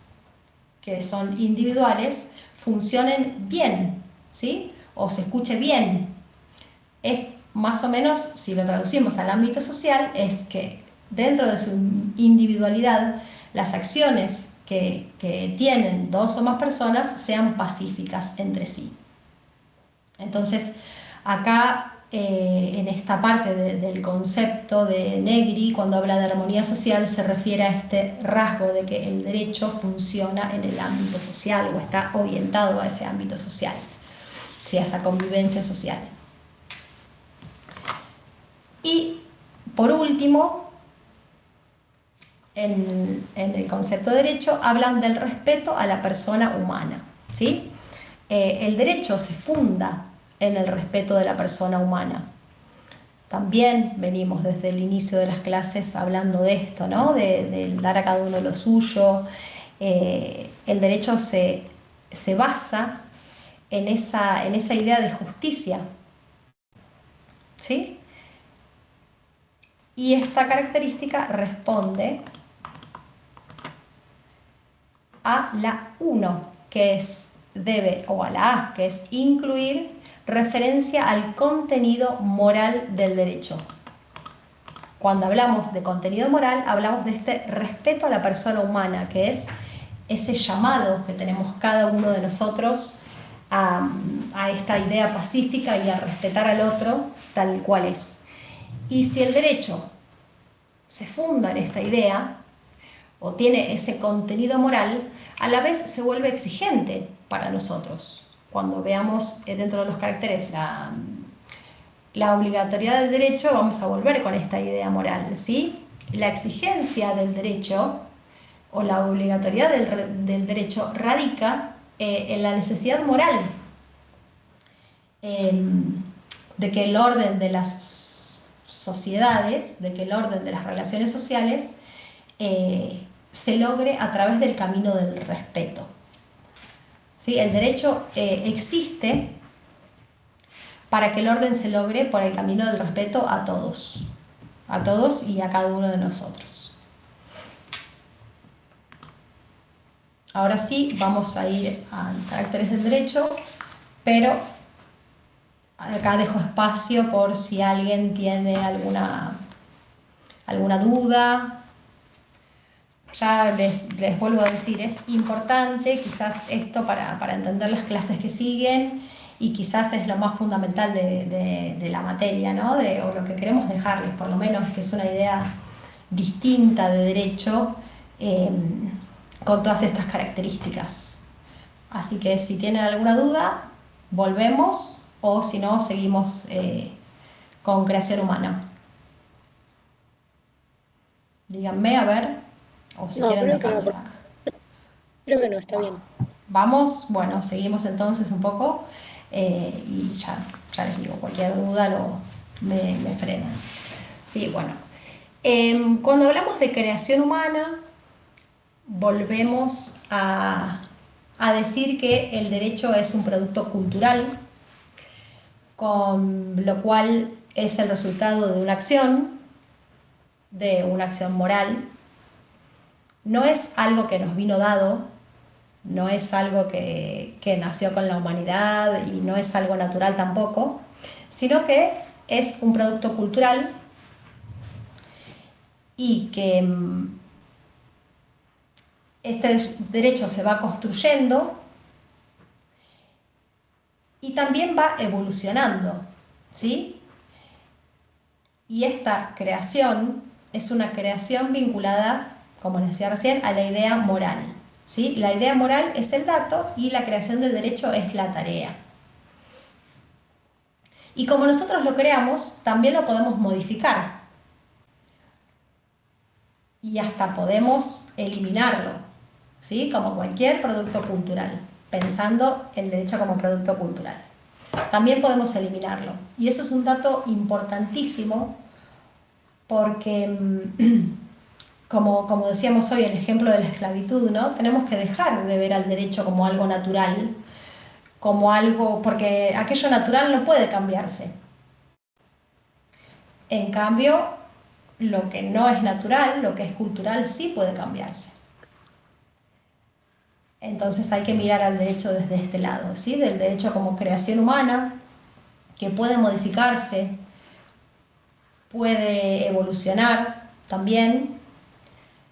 que son individuales, funcionen bien, ¿sí? O se escuche bien. Es más o menos, si lo traducimos al ámbito social, es que dentro de su individualidad, las acciones que tienen dos o más personas sean pacíficas entre sí. Entonces, acá en esta parte del concepto de Negri, cuando habla de armonía social, se refiere a este rasgo de que el derecho funciona en el ámbito social o está orientado a ese ámbito social, ¿sí? A esa convivencia social. Y por último, en el concepto de derecho hablan del respeto a la persona humana, ¿sí? El derecho se funda en el respeto de la persona humana. También venimos desde el inicio de las clases hablando de esto, ¿no? De dar a cada uno lo suyo. El derecho se basa en esa idea de justicia, ¿sí? Y esta característica responde a la 1, que es o a la A, que es incluir referencia al contenido moral del derecho. Cuando hablamos de contenido moral, hablamos de este respeto a la persona humana, que es ese llamado que tenemos cada uno de nosotros a esta idea pacífica y a respetar al otro tal cual es. Y si el derecho se funda en esta idea, o tiene ese contenido moral, a la vez se vuelve exigente para nosotros. Cuando veamos dentro de los caracteres la obligatoriedad del derecho, vamos a volver con esta idea moral, ¿sí? La exigencia del derecho o la obligatoriedad del derecho radica en la necesidad moral de que el orden de las sociedades, de que el orden de las relaciones sociales se logre a través del camino del respeto. ¿Sí? El derecho existe para que el orden se logre por el camino del respeto a todos y a cada uno de nosotros. Ahora sí, vamos a ir a caracteres del derecho, pero acá dejo espacio por si alguien tiene alguna duda. Ya les vuelvo a decir, es importante quizás esto para entender las clases que siguen, y quizás es lo más fundamental de la materia, ¿no? O lo que queremos dejarles, por lo menos, que es una idea distinta de derecho con todas estas características. Así que si tienen alguna duda, volvemos o si no, seguimos con creación humana. Díganme, a ver, o si No, quieren creo que no, dejarse. creo que no, está bien. Vamos, bueno, seguimos entonces un poco y ya les digo, cualquier duda me frenan. Sí, bueno. Cuando hablamos de creación humana, volvemos a decir que el derecho es un producto cultural, con lo cual es el resultado de una acción moral. No es algo que nos vino dado, no es algo que nació con la humanidad y no es algo natural tampoco, sino que es un producto cultural y que este derecho se va construyendo y también va evolucionando, ¿sí? Y esta creación es una creación vinculada, como les decía recién, a la idea moral, ¿sí? La idea moral es el dato y la creación del derecho es la tarea. Y como nosotros lo creamos, también lo podemos modificar y hasta podemos eliminarlo, ¿sí? Como cualquier producto cultural, pensando el derecho como producto cultural. También podemos eliminarlo. Y eso es un dato importantísimo porque, como decíamos hoy, el ejemplo de la esclavitud, ¿no? Tenemos que dejar de ver al derecho como algo natural, como algo, porque aquello natural no puede cambiarse. En cambio, lo que no es natural, lo que es cultural, sí puede cambiarse. Entonces hay que mirar al derecho desde este lado, ¿sí? Del derecho como creación humana, que puede modificarse, puede evolucionar también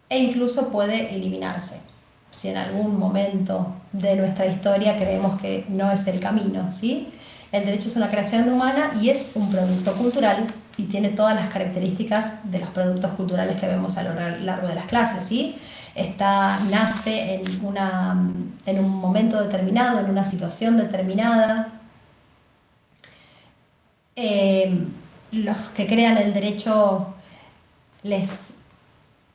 e incluso puede eliminarse. Si en algún momento de nuestra historia creemos que no es el camino, ¿sí? El derecho es una creación humana y es un producto cultural y tiene todas las características de los productos culturales que vemos a lo largo de las clases, ¿sí? Nace en un momento determinado, en una situación determinada. Los que crean el derecho les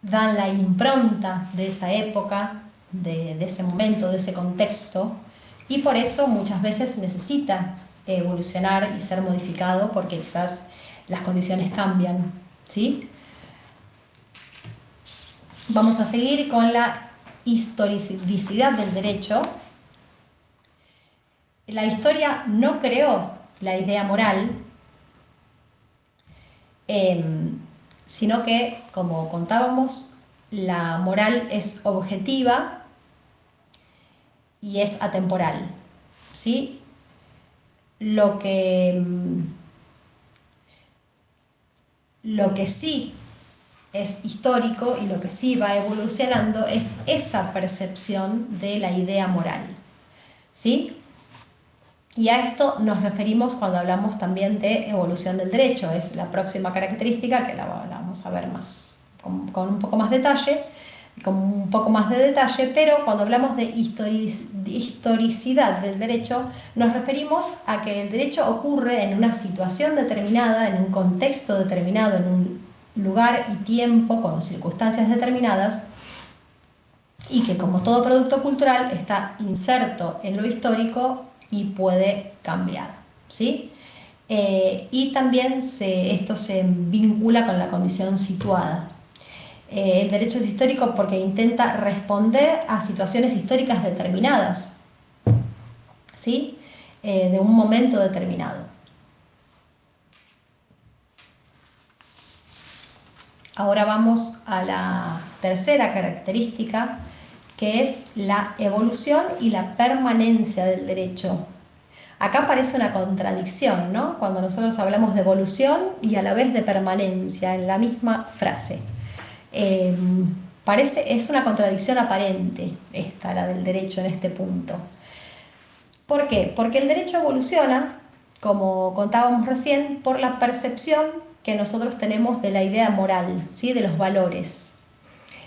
dan la impronta de esa época, de ese momento, de ese contexto, y por eso muchas veces necesita evolucionar y ser modificado porque quizás las condiciones cambian, ¿sí? Vamos a seguir con la historicidad del derecho. La historia no creó la idea moral, sino que, como contábamos, la moral es objetiva y es atemporal, ¿sí? Lo que sí es histórico y lo que sí va evolucionando es esa percepción de la idea moral, ¿sí? Y a esto nos referimos cuando hablamos también de evolución del derecho, es la próxima característica que la vamos a ver más, con un poco más detalle, con un poco más de detalle, pero cuando hablamos de historicidad del derecho, nos referimos a que el derecho ocurre en una situación determinada, en un contexto determinado, en un lugar y tiempo, con circunstancias determinadas, y que como todo producto cultural está inserto en lo histórico y puede cambiar, ¿sí? Y también esto se vincula con la condición situada. El derecho es histórico porque intenta responder a situaciones históricas determinadas, ¿sí? De un momento determinado. Ahora vamos a la tercera característica, que es la evolución y la permanencia del derecho. Acá parece una contradicción, ¿no? Cuando nosotros hablamos de evolución y a la vez de permanencia en la misma frase. Es una contradicción aparente esta, la del derecho en este punto. ¿Por qué? Porque el derecho evoluciona, como contábamos recién, por la percepción que nosotros tenemos de la idea moral, ¿sí? De los valores.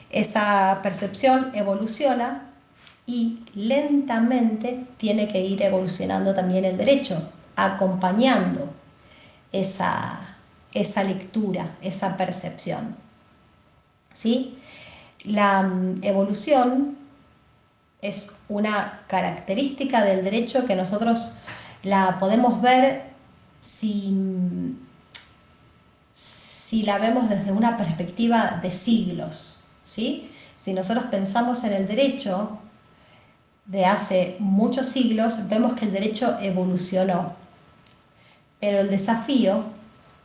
Esa percepción evoluciona y lentamente tiene que ir evolucionando también el derecho, acompañando esa lectura, esa percepción. ¿Sí? La evolución es una característica del derecho que nosotros la podemos ver si la vemos desde una perspectiva de siglos, ¿sí? Si nosotros pensamos en el derecho de hace muchos siglos, vemos que el derecho evolucionó. Pero el desafío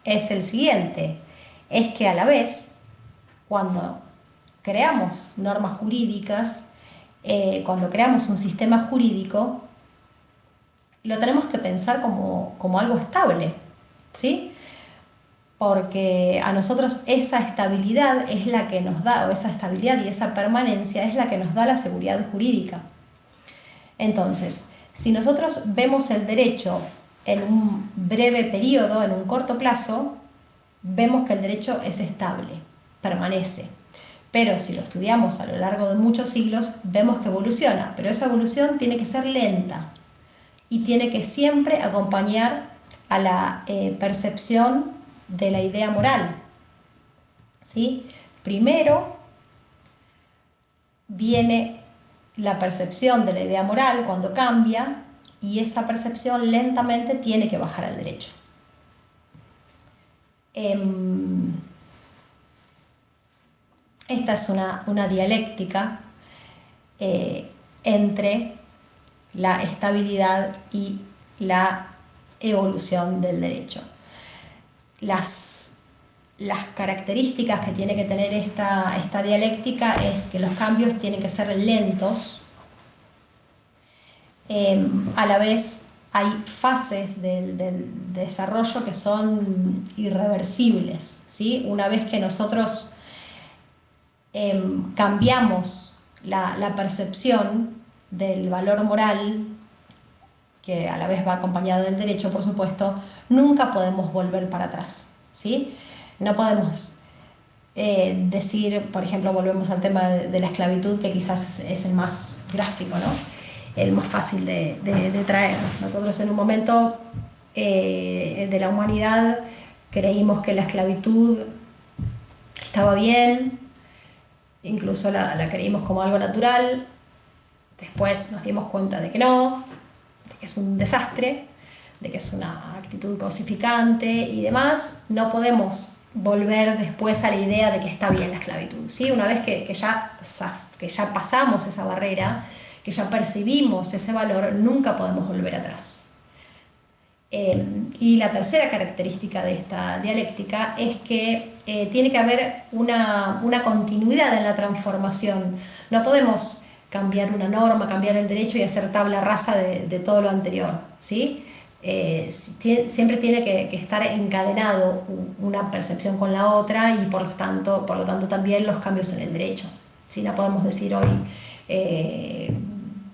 es el siguiente, es que a la vez, cuando creamos normas jurídicas, cuando creamos un sistema jurídico, lo tenemos que pensar como algo estable, ¿sí? Porque a nosotros esa estabilidad es la que nos da, o esa estabilidad y esa permanencia es la que nos da la seguridad jurídica. Entonces, si nosotros vemos el derecho en un breve periodo, en un corto plazo, vemos que el derecho es estable, permanece. Pero si lo estudiamos a lo largo de muchos siglos, vemos que evoluciona, pero esa evolución tiene que ser lenta y tiene que siempre acompañar a la percepción de la idea moral, ¿sí? Primero viene la percepción de la idea moral cuando cambia y esa percepción lentamente tiene que bajar al derecho. Esta es una dialéctica entre la estabilidad y la evolución del derecho. Las características que tiene que tener esta dialéctica es que los cambios tienen que ser lentos, a la vez hay fases del desarrollo que son irreversibles, ¿sí? Una vez que nosotros cambiamos la percepción del valor moral, que a la vez va acompañado del derecho, por supuesto, nunca podemos volver para atrás, ¿sí? No podemos decir, por ejemplo, volvemos al tema de la esclavitud, que quizás es el más gráfico, ¿no? El más fácil de traer. Nosotros en un momento de la humanidad creímos que la esclavitud estaba bien, incluso la creímos como algo natural, después nos dimos cuenta de que no, de que es un desastre, de que es una actitud cosificante y demás. No podemos volver después a la idea de que está bien la esclavitud, ¿sí? Una vez que ya pasamos esa barrera, que ya percibimos ese valor, nunca podemos volver atrás. Y la tercera característica de esta dialéctica es que tiene que haber una continuidad en la transformación. No podemos cambiar una norma, cambiar el derecho y hacer tabla rasa de todo lo anterior, ¿sí? Siempre tiene que estar encadenado una percepción con la otra y por lo tanto también los cambios en el derecho. ¿Sí? No podemos decir hoy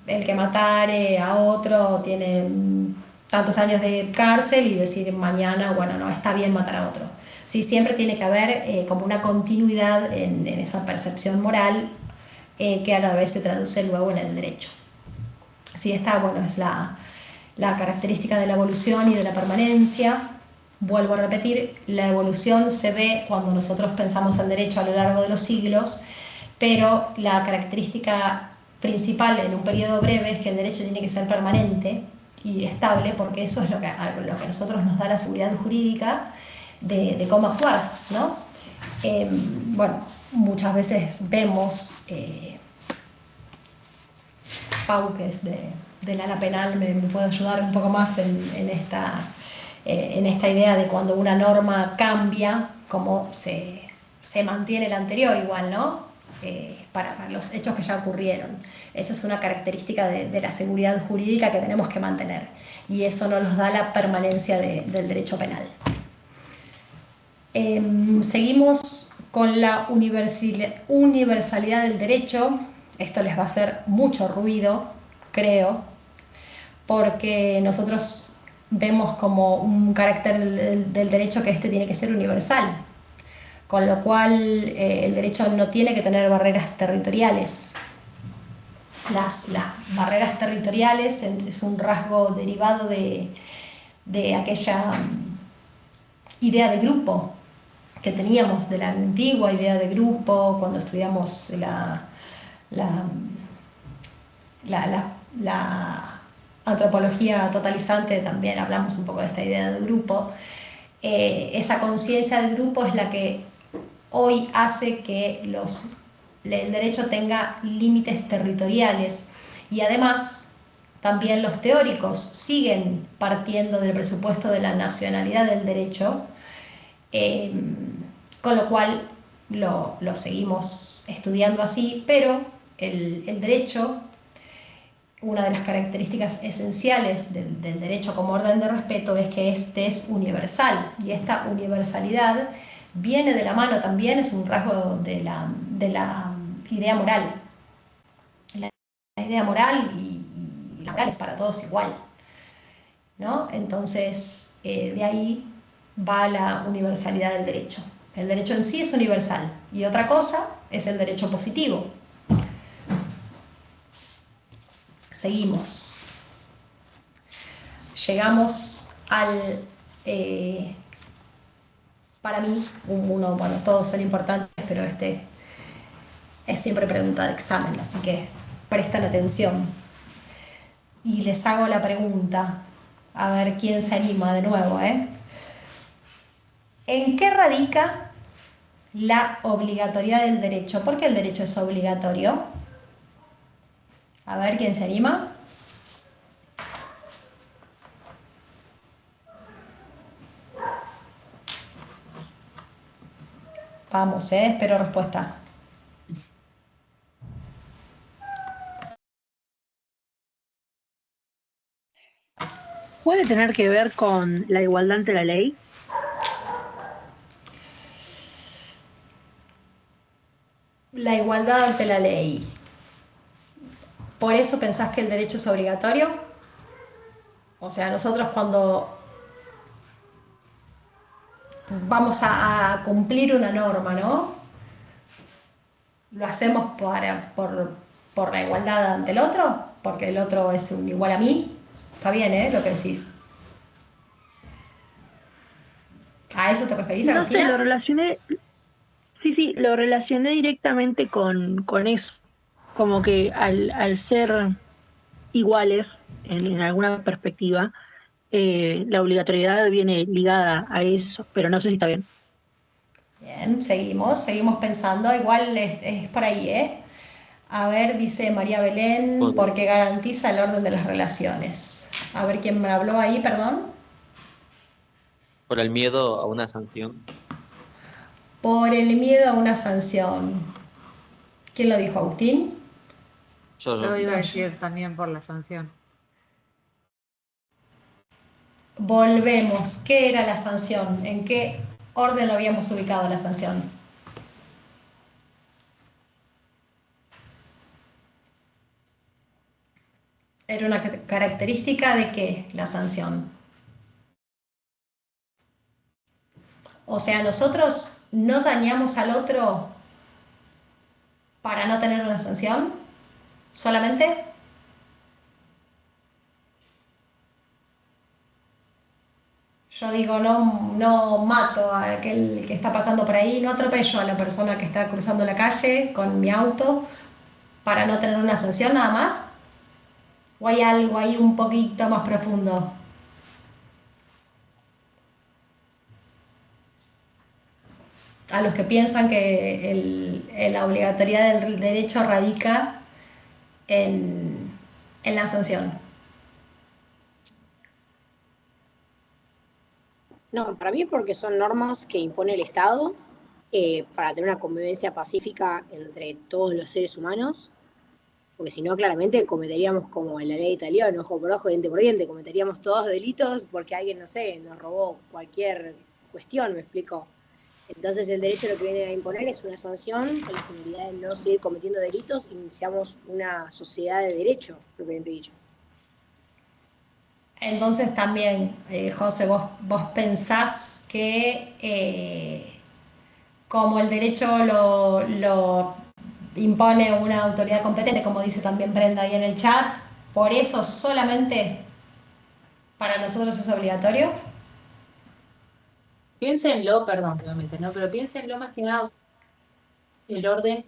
el que matare a otro tiene tantos años de cárcel y decir mañana, bueno, no, está bien matar a otro. Sí, siempre tiene que haber como una continuidad en esa percepción moral que a la vez se traduce luego en el derecho. Sí, esta, bueno, es la característica de la evolución y de la permanencia. Vuelvo a repetir, la evolución se ve cuando nosotros pensamos el derecho a lo largo de los siglos, pero la característica principal en un periodo breve es que el derecho tiene que ser permanente y estable, porque eso es lo que a nosotros nos da la seguridad jurídica de cómo actuar, ¿no? Bueno, muchas veces vemos Pau, que es del ala penal, me puede ayudar un poco más en esta idea de cuando una norma cambia, cómo se mantiene la anterior igual, ¿no? Para los hechos que ya ocurrieron. Esa es una característica de la seguridad jurídica que tenemos que mantener, y eso no nos da la permanencia del derecho penal. Seguimos con la universalidad del derecho. Esto les va a hacer mucho ruido, creo, porque nosotros vemos como un carácter del derecho que este tiene que ser universal, con lo cual el derecho no tiene que tener barreras territoriales. las barreras territoriales es un rasgo derivado de aquella idea de grupo que teníamos, de la antigua idea de grupo, cuando estudiamos la, la antropología totalizante, también hablamos un poco de esta idea de grupo. Esa conciencia de grupo es la que hoy hace que el derecho tenga límites territoriales, y además también los teóricos siguen partiendo del presupuesto de la nacionalidad del derecho, con lo cual lo seguimos estudiando así, pero el derecho, una de las características esenciales del derecho como orden de respeto es que este es universal, y esta universalidad viene de la mano también, es un rasgo de la idea moral. La idea moral y la moral es para todos igual, ¿no? Entonces, de ahí va la universalidad del derecho. El derecho en sí es universal, y otra cosa es el derecho positivo. Seguimos. Llegamos al, para mí, bueno, todos son importantes, pero este es siempre pregunta de examen, así que prestan atención. Y les hago la pregunta, a ver quién se anima de nuevo, ¿eh? ¿En qué radica la obligatoriedad del derecho? ¿Por qué el derecho es obligatorio? A ver quién se anima. Vamos, espero respuestas. ¿Puede tener que ver con la igualdad ante la ley? La igualdad ante la ley. ¿Por eso pensás que el derecho es obligatorio? O sea, nosotros cuando vamos a cumplir una norma, ¿no? Lo hacemos por la igualdad ante el otro, porque el otro es un igual a mí. Está bien, ¿eh? Lo que decís. ¿A eso te referís, No sé, Agustina? lo relacioné, sí, lo relacioné directamente con eso. Como que al ser iguales en alguna perspectiva, la obligatoriedad viene ligada a eso, pero no sé si está bien. Bien, seguimos pensando. Igual es por ahí, ¿eh? A ver, dice María Belén, Por, porque garantiza el orden de las relaciones. A ver quién me habló ahí, perdón. por el miedo a una sanción. Por el miedo a una sanción. ¿Quién lo dijo, Agustín? Yo iba a Bello. decir también por la sanción. Volvemos. ¿Qué era la sanción? ¿En qué orden lo habíamos ubicado la sanción? ¿Era una característica de qué la sanción? O sea, nosotros no dañamos al otro para no tener una sanción, solamente. Yo digo, no mato a aquel que está pasando por ahí, no atropello a la persona que está cruzando la calle con mi auto para no tener una sanción nada más. ¿O hay algo ahí un poquito más profundo? A los que piensan que la obligatoriedad del derecho radica en la sanción. No, para mí porque son normas que impone el Estado para tener una convivencia pacífica entre todos los seres humanos, porque si no, claramente cometeríamos como en la ley italiana, ojo por ojo, diente por diente, cometeríamos todos delitos porque alguien, no sé, nos robó cualquier cuestión, me explico. Entonces el derecho lo que viene a imponer es una sanción con la finalidad de no seguir cometiendo delitos y iniciamos una sociedad de derecho, propiamente dicho. Entonces también, José, vos pensás que como el derecho lo impone una autoridad competente, como dice también Brenda ahí en el chat, por eso solamente para nosotros es obligatorio. Piénsenlo, perdón que me mete, ¿no? Pero piénsenlo más que nada, el orden.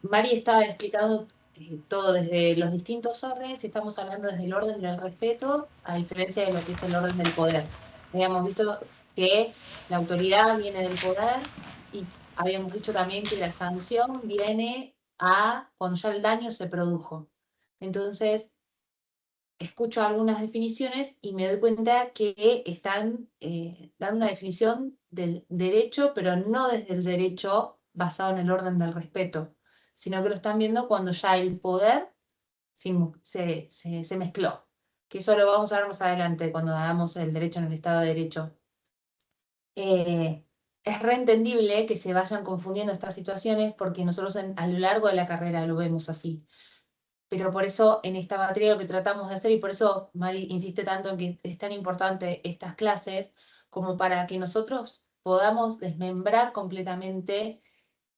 Mari estaba explicando todo desde los distintos órdenes, estamos hablando desde el orden del respeto, a diferencia de lo que es el orden del poder. Habíamos visto que la autoridad viene del poder y habíamos dicho también que la sanción viene a cuando ya el daño se produjo. Entonces, escucho algunas definiciones y me doy cuenta que están dando una definición del derecho, pero no desde el derecho basado en el orden del respeto, sino que lo están viendo cuando ya el poder se mezcló. Que eso lo vamos a ver más adelante cuando hagamos el derecho en el Estado de Derecho. Es reentendible que se vayan confundiendo estas situaciones porque nosotros a lo largo de la carrera lo vemos así. Pero por eso en esta materia lo que tratamos de hacer, y por eso Mari insiste tanto en que es tan importante estas clases, como para que nosotros podamos desmembrar completamente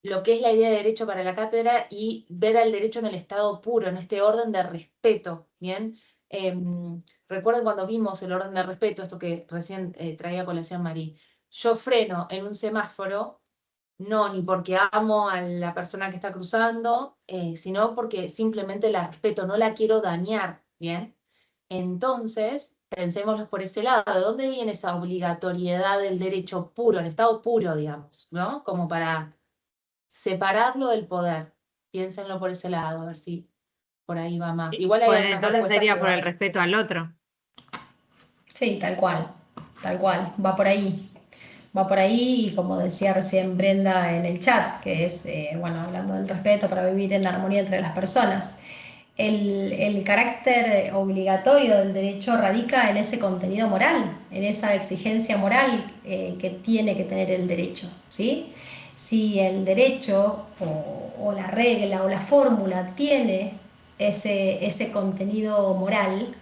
lo que es la idea de derecho para la cátedra y ver al derecho en el estado puro, en este orden de respeto, ¿bien? Recuerden cuando vimos el orden de respeto, esto que recién traía a colación Mari, yo freno en un semáforo, no, ni porque amo a la persona que está cruzando, sino porque simplemente la respeto, no la quiero dañar, ¿bien? Entonces, pensémoslo por ese lado, ¿de dónde viene esa obligatoriedad del derecho puro, el estado puro, digamos, ¿no? Como para separarlo del poder. Piénsenlo por ese lado, a ver si por ahí va más. Igual hay Pues algunas entonces respuestas sería que por el van. respeto al otro. Sí, tal cual, va por ahí. Va por ahí y como decía recién Brenda en el chat, que es, bueno, hablando del respeto para vivir en armonía entre las personas. El carácter obligatorio del derecho radica en ese contenido moral, en esa exigencia moral que tiene que tener el derecho, ¿sí? Si el derecho o la regla o la fórmula tiene ese contenido moral,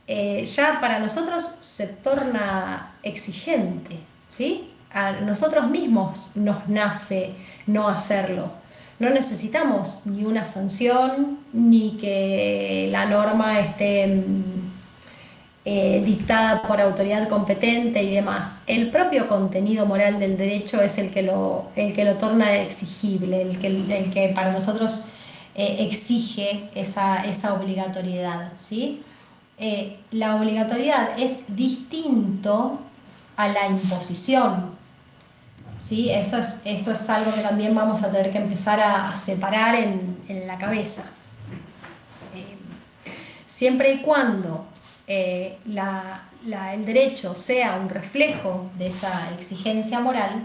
ya para nosotros se torna exigente, ¿sí? A nosotros mismos nos nace no hacerlo. No necesitamos ni una sanción, ni que la norma esté dictada por autoridad competente y demás. El propio contenido moral del derecho es el que lo torna exigible, el que para nosotros exige esa obligatoriedad, ¿sí? La obligatoriedad es distinto a la imposición, ¿sí? Esto es algo que también vamos a tener que empezar a separar en la cabeza. Siempre y cuando el derecho sea un reflejo de esa exigencia moral,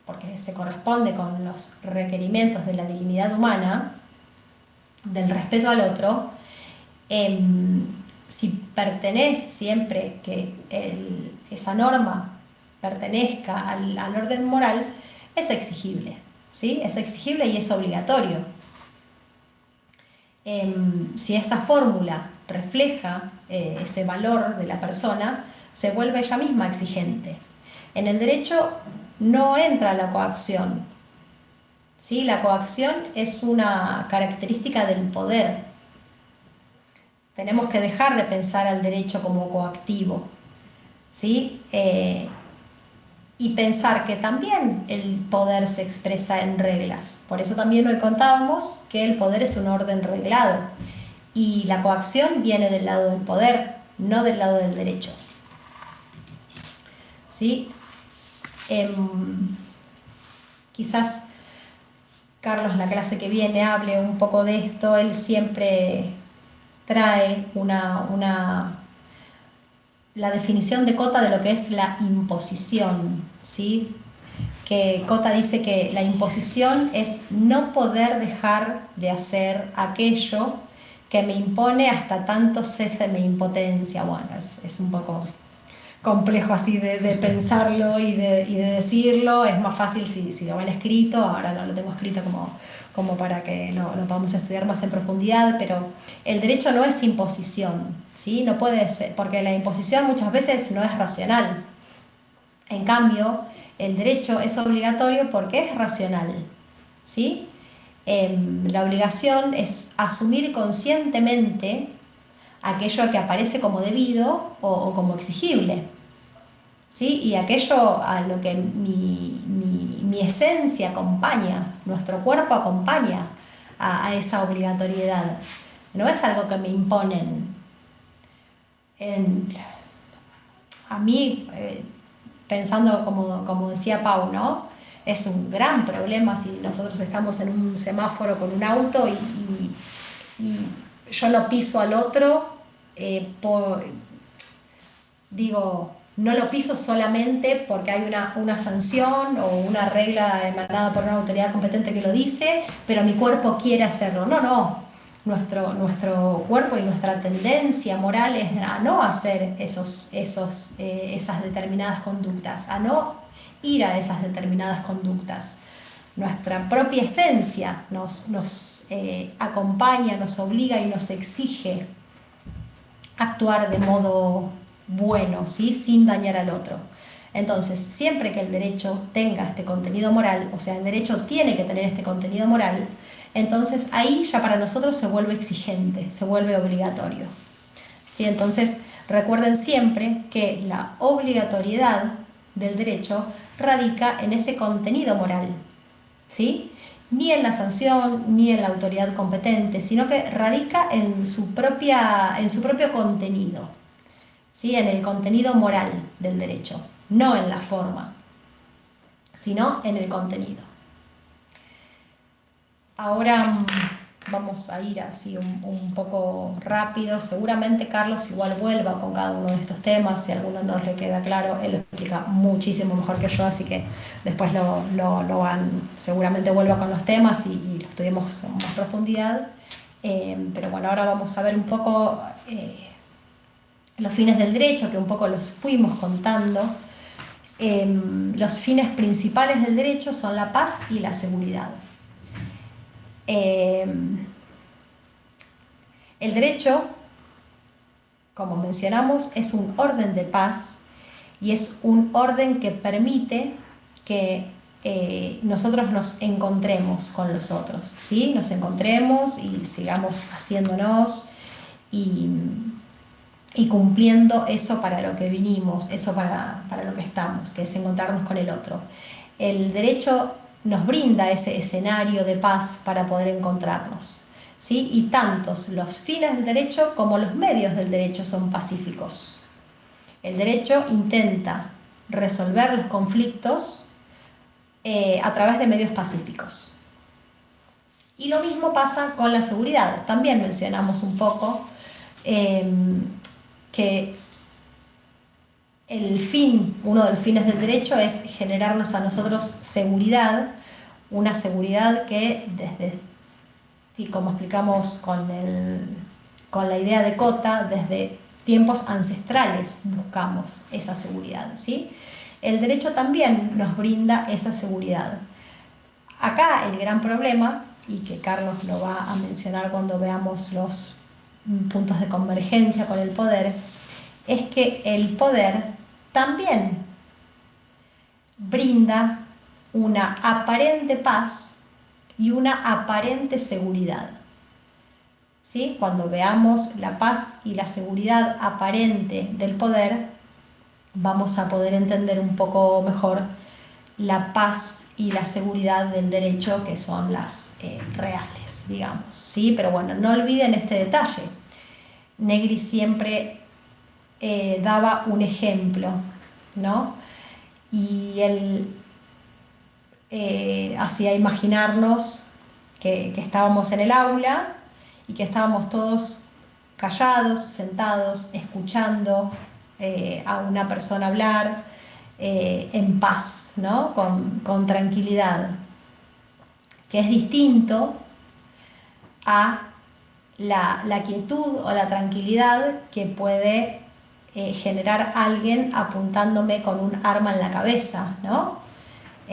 porque se corresponde con los requerimientos de la dignidad humana, del respeto al otro, si pertenece siempre que esa norma pertenezca al orden moral, es exigible, ¿sí? Es exigible y es obligatorio. Si esa fórmula refleja ese valor de la persona, se vuelve ella misma exigente. En el derecho no entra la coacción, ¿sí? La coacción es una característica del poder. Tenemos que dejar de pensar al derecho como coactivo, ¿sí? Y pensar que también el poder se expresa en reglas. Por eso también hoy contábamos que el poder es un orden reglado y la coacción viene del lado del poder, no del lado del derecho. ¿Sí? Quizás Carlos, la clase que viene, hable un poco de esto. Él siempre trae la definición de Cota de lo que es la imposición, ¿sí? Que Cota dice que la imposición es no poder dejar de hacer aquello que me impone hasta tanto cese mi impotencia. Bueno, es un poco complejo así de pensarlo y de decirlo. Es más fácil si lo ven escrito. Ahora no lo tengo escrito como para que lo podamos estudiar más en profundidad, pero el derecho no es imposición, ¿sí? No puede ser, porque la imposición muchas veces no es racional. En cambio, el derecho es obligatorio porque es racional, ¿sí? La obligación es asumir conscientemente aquello que aparece como debido o como exigible, ¿sí? Y aquello a lo que mi esencia acompaña, nuestro cuerpo acompaña a esa obligatoriedad. No es algo que me imponen. A mí, pensando como decía Pau, ¿no? Es un gran problema si nosotros estamos en un semáforo con un auto y yo no piso al otro, digo, no lo piso solamente porque hay una sanción o una regla emanada por una autoridad competente que lo dice, pero mi cuerpo quiere hacerlo. No, no. Nuestro cuerpo y nuestra tendencia moral es a no hacer esas determinadas conductas, a no ir a esas determinadas conductas. Nuestra propia esencia nos acompaña, nos obliga y nos exige actuar de modo bueno, ¿sí? Sin dañar al otro. Entonces, siempre que el derecho tenga este contenido moral, o sea, el derecho tiene que tener este contenido moral, entonces ahí ya para nosotros se vuelve exigente, se vuelve obligatorio. ¿Sí? Entonces, recuerden siempre que la obligatoriedad del derecho radica en ese contenido moral, ¿sí? Ni en la sanción ni en la autoridad competente, sino que radica en su propio contenido, ¿sí? En el contenido moral del derecho, no en la forma, sino en el contenido. Ahora vamos a ir así un poco rápido. Seguramente Carlos igual vuelva con cada uno de estos temas. Si a alguno no le queda claro, él lo explica muchísimo mejor que yo, así que después lo van, seguramente vuelva con los temas y lo estudiemos en más profundidad. Pero bueno, ahora vamos a ver un poco los fines del derecho, que un poco los fuimos contando. Los fines principales del derecho son la paz y la seguridad. El derecho, como mencionamos, es un orden de paz y es un orden que permite que nosotros nos encontremos con los otros, ¿sí? Nos encontremos y sigamos haciéndonos y cumpliendo eso para lo que vinimos, eso para lo que estamos, que es encontrarnos con el otro. El derecho nos brinda ese escenario de paz para poder encontrarnos, ¿sí? Y tantos los fines del derecho como los medios del derecho son pacíficos. El derecho intenta resolver los conflictos a través de medios pacíficos. Y lo mismo pasa con la seguridad. También mencionamos un poco que uno de los fines del derecho es generarnos a nosotros seguridad, una seguridad que y como explicamos con la idea de Cota, desde tiempos ancestrales buscamos esa seguridad, ¿sí? El derecho también nos brinda esa seguridad. Acá el gran problema, y que Carlos lo va a mencionar cuando veamos los puntos de convergencia con el poder, es que el poder también brinda una aparente paz y una aparente seguridad, ¿sí? Cuando veamos la paz y la seguridad aparente del poder, vamos a poder entender un poco mejor la paz y la seguridad del derecho, que son las reales, digamos, ¿sí? Pero bueno, no olviden este detalle. Negri siempre daba un ejemplo, ¿no? Y él hacía imaginarnos que estábamos en el aula y que estábamos todos callados, sentados, escuchando a una persona hablar en paz, ¿no? Con tranquilidad, que es distinto a la quietud o la tranquilidad que puede generar alguien apuntándome con un arma en la cabeza, ¿no?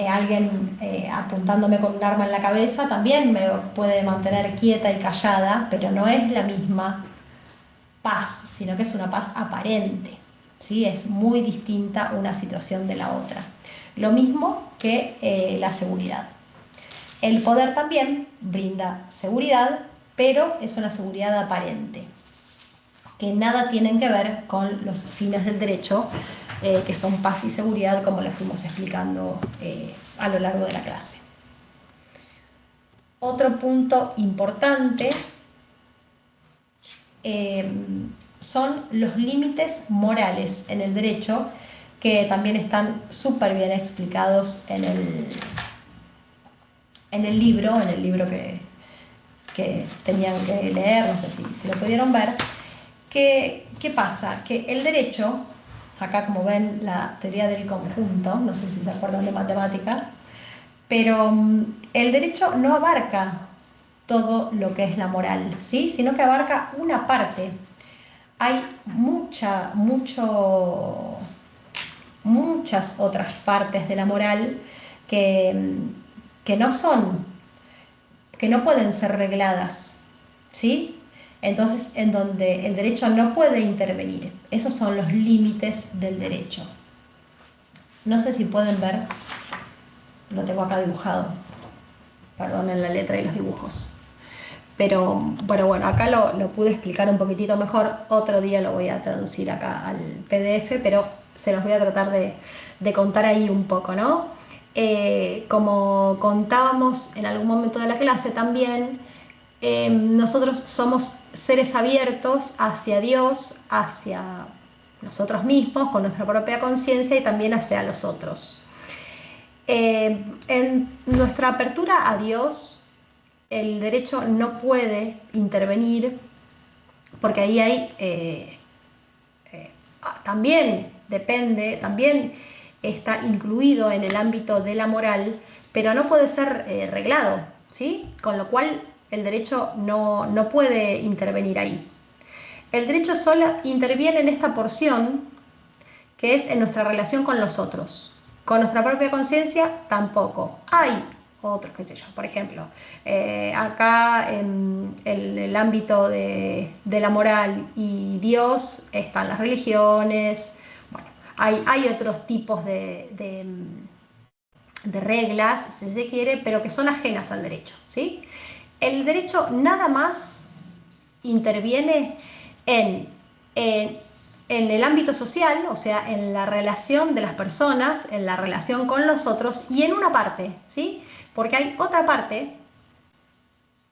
Alguien apuntándome con un arma en la cabeza también me puede mantener quieta y callada, pero no es la misma paz, sino que es una paz aparente, ¿sí? Es muy distinta una situación de la otra. Lo mismo que la seguridad. El poder también brinda seguridad, pero es una seguridad aparente, que nada tienen que ver con los fines del derecho, que son paz y seguridad, como lo fuimos explicando a lo largo de la clase. Otro punto importante son los límites morales en el derecho, que también están súper bien explicados en el libro que tenían que leer, no sé si lo pudieron ver. ¿Qué pasa? Que el derecho, acá como ven la teoría del conjunto, no sé si se acuerdan de matemática, pero el derecho no abarca todo lo que es la moral, ¿sí? Sino que abarca una parte. Hay muchas otras partes de la moral que, que no son, que no pueden ser regladas, ¿sí? Entonces, en donde el derecho no puede intervenir. Esos son los límites del derecho. No sé si pueden ver, lo tengo acá dibujado, perdonen la letra y los dibujos. Pero bueno, acá lo pude explicar un poquitito mejor. Otro día lo voy a traducir acá al PDF, pero se los voy a tratar de contar ahí un poco, ¿no? Como contábamos en algún momento de la clase también, nosotros somos seres abiertos hacia Dios, hacia nosotros mismos, con nuestra propia conciencia, y también hacia los otros. En nuestra apertura a Dios, el derecho no puede intervenir, porque ahí hay, también depende, también está incluido en el ámbito de la moral, pero no puede ser reglado, ¿sí? Con lo cual el derecho no puede intervenir ahí. El derecho solo interviene en esta porción, que es en nuestra relación con los otros. Con nuestra propia conciencia tampoco. Hay otros, qué sé yo, por ejemplo, acá en el ámbito de la moral y Dios están las religiones. Bueno, hay otros tipos de reglas, si se quiere, pero que son ajenas al derecho, ¿sí? El derecho nada más interviene en, en, en el ámbito social, o sea, en la relación de las personas, en la relación con los otros, y en una parte, ¿sí? Porque hay otra parte,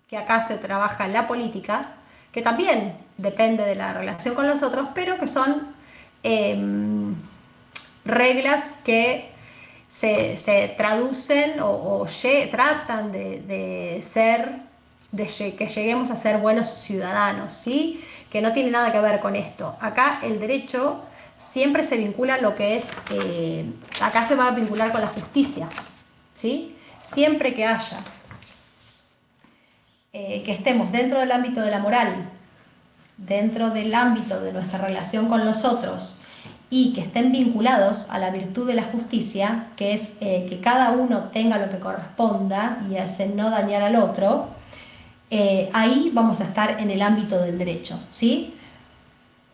que acá se trabaja en la política, que también depende de la relación con los otros, pero que son reglas que se traducen o tratan de ser, que lleguemos a ser buenos ciudadanos, ¿sí? Que no tiene nada que ver con esto. Acá el derecho siempre se vincula a lo que es, acá se va a vincular con la justicia, ¿sí? Siempre que haya, que estemos dentro del ámbito de la moral, dentro del ámbito de nuestra relación con los otros, y que estén vinculados a la virtud de la justicia, que es que cada uno tenga lo que corresponda y hace no dañar al otro, ahí vamos a estar en el ámbito del derecho, ¿sí?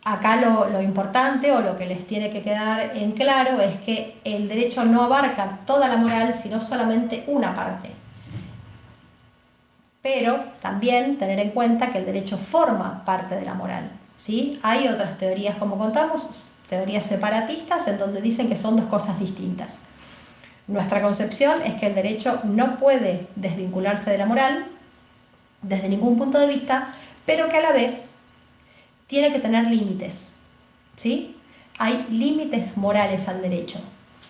Acá lo importante, o lo que les tiene que quedar en claro, es que el derecho no abarca toda la moral, sino solamente una parte. Pero también tener en cuenta que el derecho forma parte de la moral, ¿sí? Hay otras teorías, como contamos, teorías separatistas, en donde dicen que son dos cosas distintas. Nuestra concepción es que el derecho no puede desvincularse de la moral desde ningún punto de vista, pero que a la vez tiene que tener límites, ¿sí? Hay límites morales al derecho,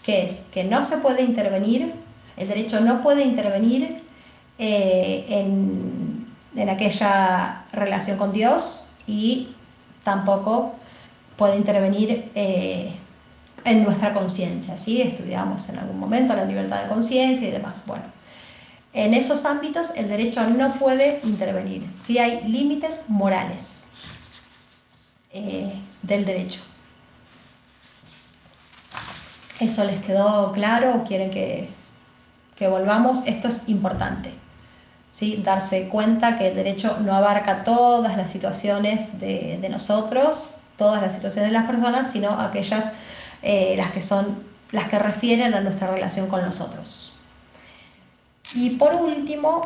que es que no se puede intervenir, el derecho no puede intervenir en aquella relación con Dios, y tampoco puede intervenir en nuestra conciencia, ¿sí? Estudiamos en algún momento la libertad de conciencia y demás. Bueno, en esos ámbitos el derecho no puede intervenir, sí hay límites morales del derecho. ¿Eso les quedó claro o quieren que volvamos? Esto es importante, ¿sí? Darse cuenta que el derecho no abarca todas las situaciones de nosotros, todas las situaciones de las personas, sino aquellas las que refieren a nuestra relación con los otros. Y por último,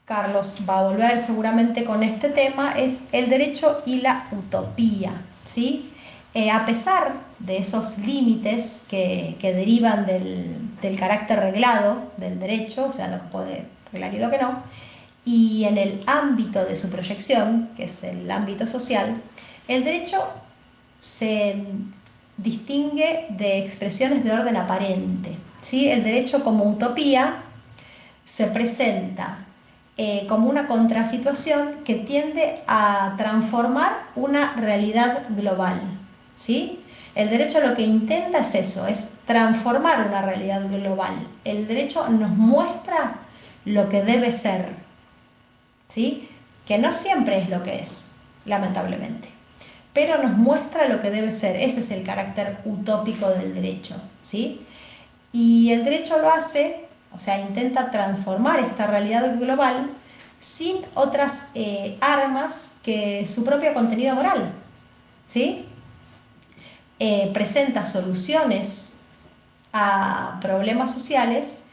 Carlos va a volver seguramente con este tema, es el derecho y la utopía, ¿sí? A pesar de esos límites que derivan del carácter reglado del derecho, o sea, lo que puede reglar y lo que no, y en el ámbito de su proyección, que es el ámbito social, el derecho se distingue de expresiones de orden aparente, ¿sí? El derecho como utopía se presenta como una contrasituación que tiende a transformar una realidad global, ¿sí? El derecho lo que intenta es eso, es transformar una realidad global. El derecho nos muestra lo que debe ser, ¿sí? Que no siempre es lo que es, lamentablemente, pero nos muestra lo que debe ser. Ese es el carácter utópico del derecho, ¿sí? Y el derecho lo hace, o sea, intenta transformar esta realidad global sin otras armas que su propio contenido moral, ¿sí? Presenta soluciones a problemas sociales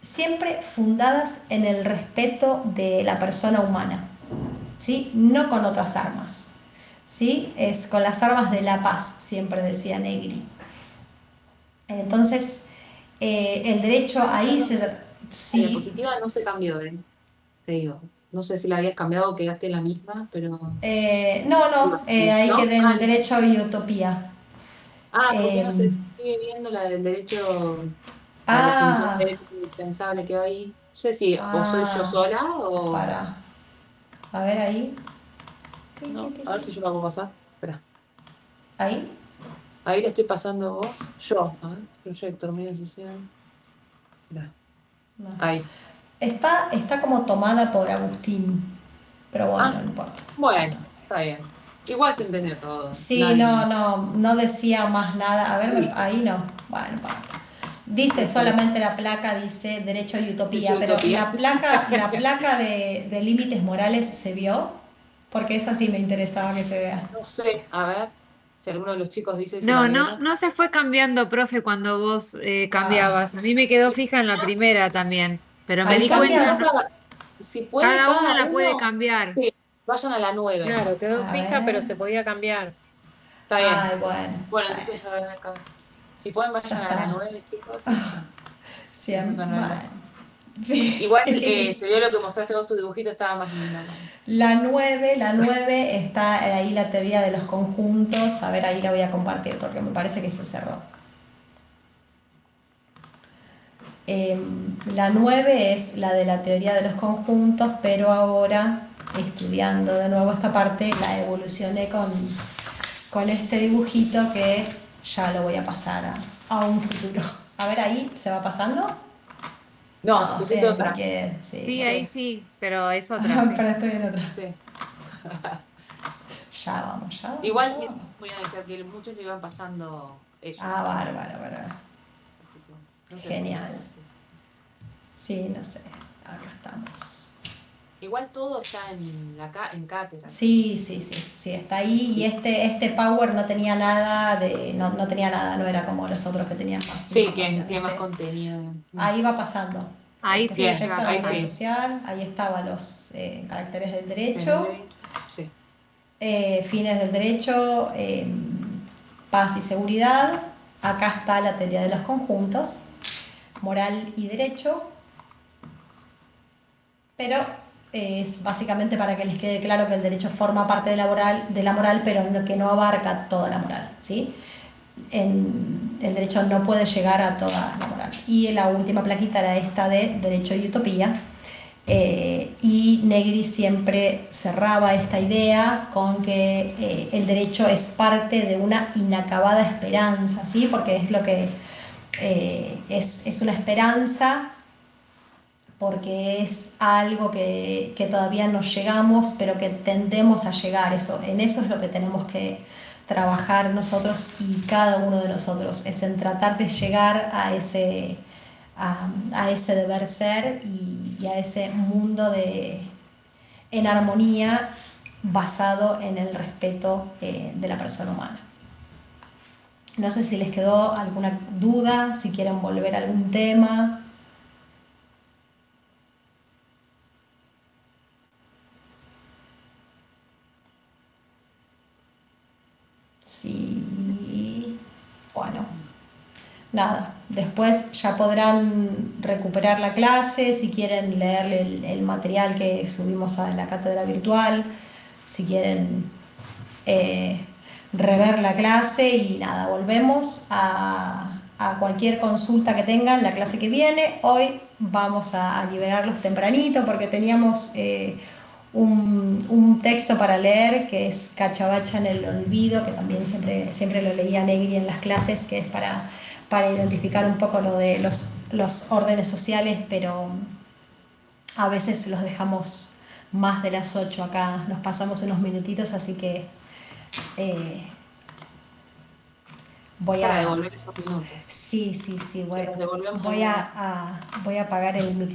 siempre fundadas en el respeto de la persona humana, ¿sí? No con otras armas, ¿sí? Es con las armas de la paz, siempre decía Negri. Entonces, el derecho ahí se... La Sí, diapositiva no se cambió, te digo. No sé si la habías cambiado o quedaste en la misma, pero... no, ahí ¿No? quedé en derecho y utopía. ¿Por qué no Eh, se sigue viendo la del derecho, la definición de ah, derecho indispensable que hay? No sé si o soy yo ah, sola o... para, a ver ahí, No, a ver si yo la puedo pasar. Espera. ahí, Ahí le estoy pasando a vos. Yo, a ver, proyecto, mira social. Espera. no. Ahí. Está como tomada por Agustín, pero bueno, Ah, no importa, ya está. bueno, está bien. Igual se entendió todo. Sí, Nadie. no decía más nada. A ver, Listo, ahí no. Bueno, dice listo, listo. solamente la placa, dice derecho y Derecho utopía, de pero utopía. la placa de límites morales se vio, porque esa sí me interesaba que se vea. No sé, a ver si alguno de los chicos dice si la No, vieron. no se fue cambiando, profe, cuando vos Ah, cambiabas. A mí me quedó fija en la primera también, pero me ahí di Cambien cuenta, cambia. cada, si puede cada uno cada la puede uno, cambiar. sí, vayan a la 9. Claro, quedó A fija, ver. pero se podía cambiar. Está bien. Ay, bueno, Bueno, entonces ya ven acá. Si pueden, ya vayan a la está. 9, chicos, y ya. Eso Siempre, son bueno, las... Igual sí. se vio lo que mostraste vos, tu dibujito estaba más lindo. La nueve está ahí la teoría de los conjuntos. A ver, ahí la voy a compartir porque me parece que se cerró. La 9 es la de la teoría de los conjuntos, pero ahora, estudiando de nuevo esta parte, la evolucioné con este dibujito que ya lo voy a pasar a un futuro. A ver, ahí se va pasando. No, No, estoy pusiste en otra. cualquier. Sí, Sí, ahí Sí, sí, pero es otra, sí. pero estoy en otra. sí. Ya vamos, ya vamos, Igual ya vamos. voy a decir que muchos le iban pasando Ah, ellos. bárbaro, bárbaro. Así que no sé por qué Genial. no haces eso. Sí, no sé. Acá estamos. Igual todo está en cátedra. Sí, está ahí. Y este Power no tenía nada no tenía nada, no era como los otros que tenían más Sí, información. tiene más contenido. Ahí va pasando. Ahí Este sí Bien, se va proyecto ahí normal pasando. sí. social, ahí estaban los caracteres del En el derecho, derecho. Sí. fines del derecho, paz y seguridad. Acá está la teoría de los conjuntos, moral y derecho, pero es básicamente para que les quede claro que el derecho forma parte de la moral, pero que no abarca toda la moral, ¿sí? El derecho no puede llegar a toda la moral. Y la última plaquita era esta de derecho y utopía. Y Negri siempre cerraba esta idea con que el derecho es parte de una inacabada esperanza, ¿sí? Porque es lo que es una esperanza porque es algo que todavía no llegamos, pero que tendemos a llegar. En eso es lo que tenemos que trabajar nosotros y cada uno de nosotros, es en tratar de llegar a ese deber ser y a ese mundo en armonía basado en el respeto de la persona humana. No sé si les quedó alguna duda, si quieren volver a algún tema. Sí. Bueno, nada. Después ya podrán recuperar la clase, si quieren leer el material que subimos a la cátedra virtual, si quieren eh, rever la clase y nada, volvemos a cualquier consulta que tengan la clase que viene. Hoy vamos a liberarlos tempranito porque teníamos un texto para leer que es Cachabacha en el olvido, que también siempre lo leía Negri en las clases, que es para identificar un poco lo de los órdenes sociales, pero a veces los dejamos más de las 8 acá, nos pasamos unos minutitos, así que eh, voy Para a... devolver esos minutos. Sí, Se los devolvemos de voy nuevo. voy a apagar el micrófono.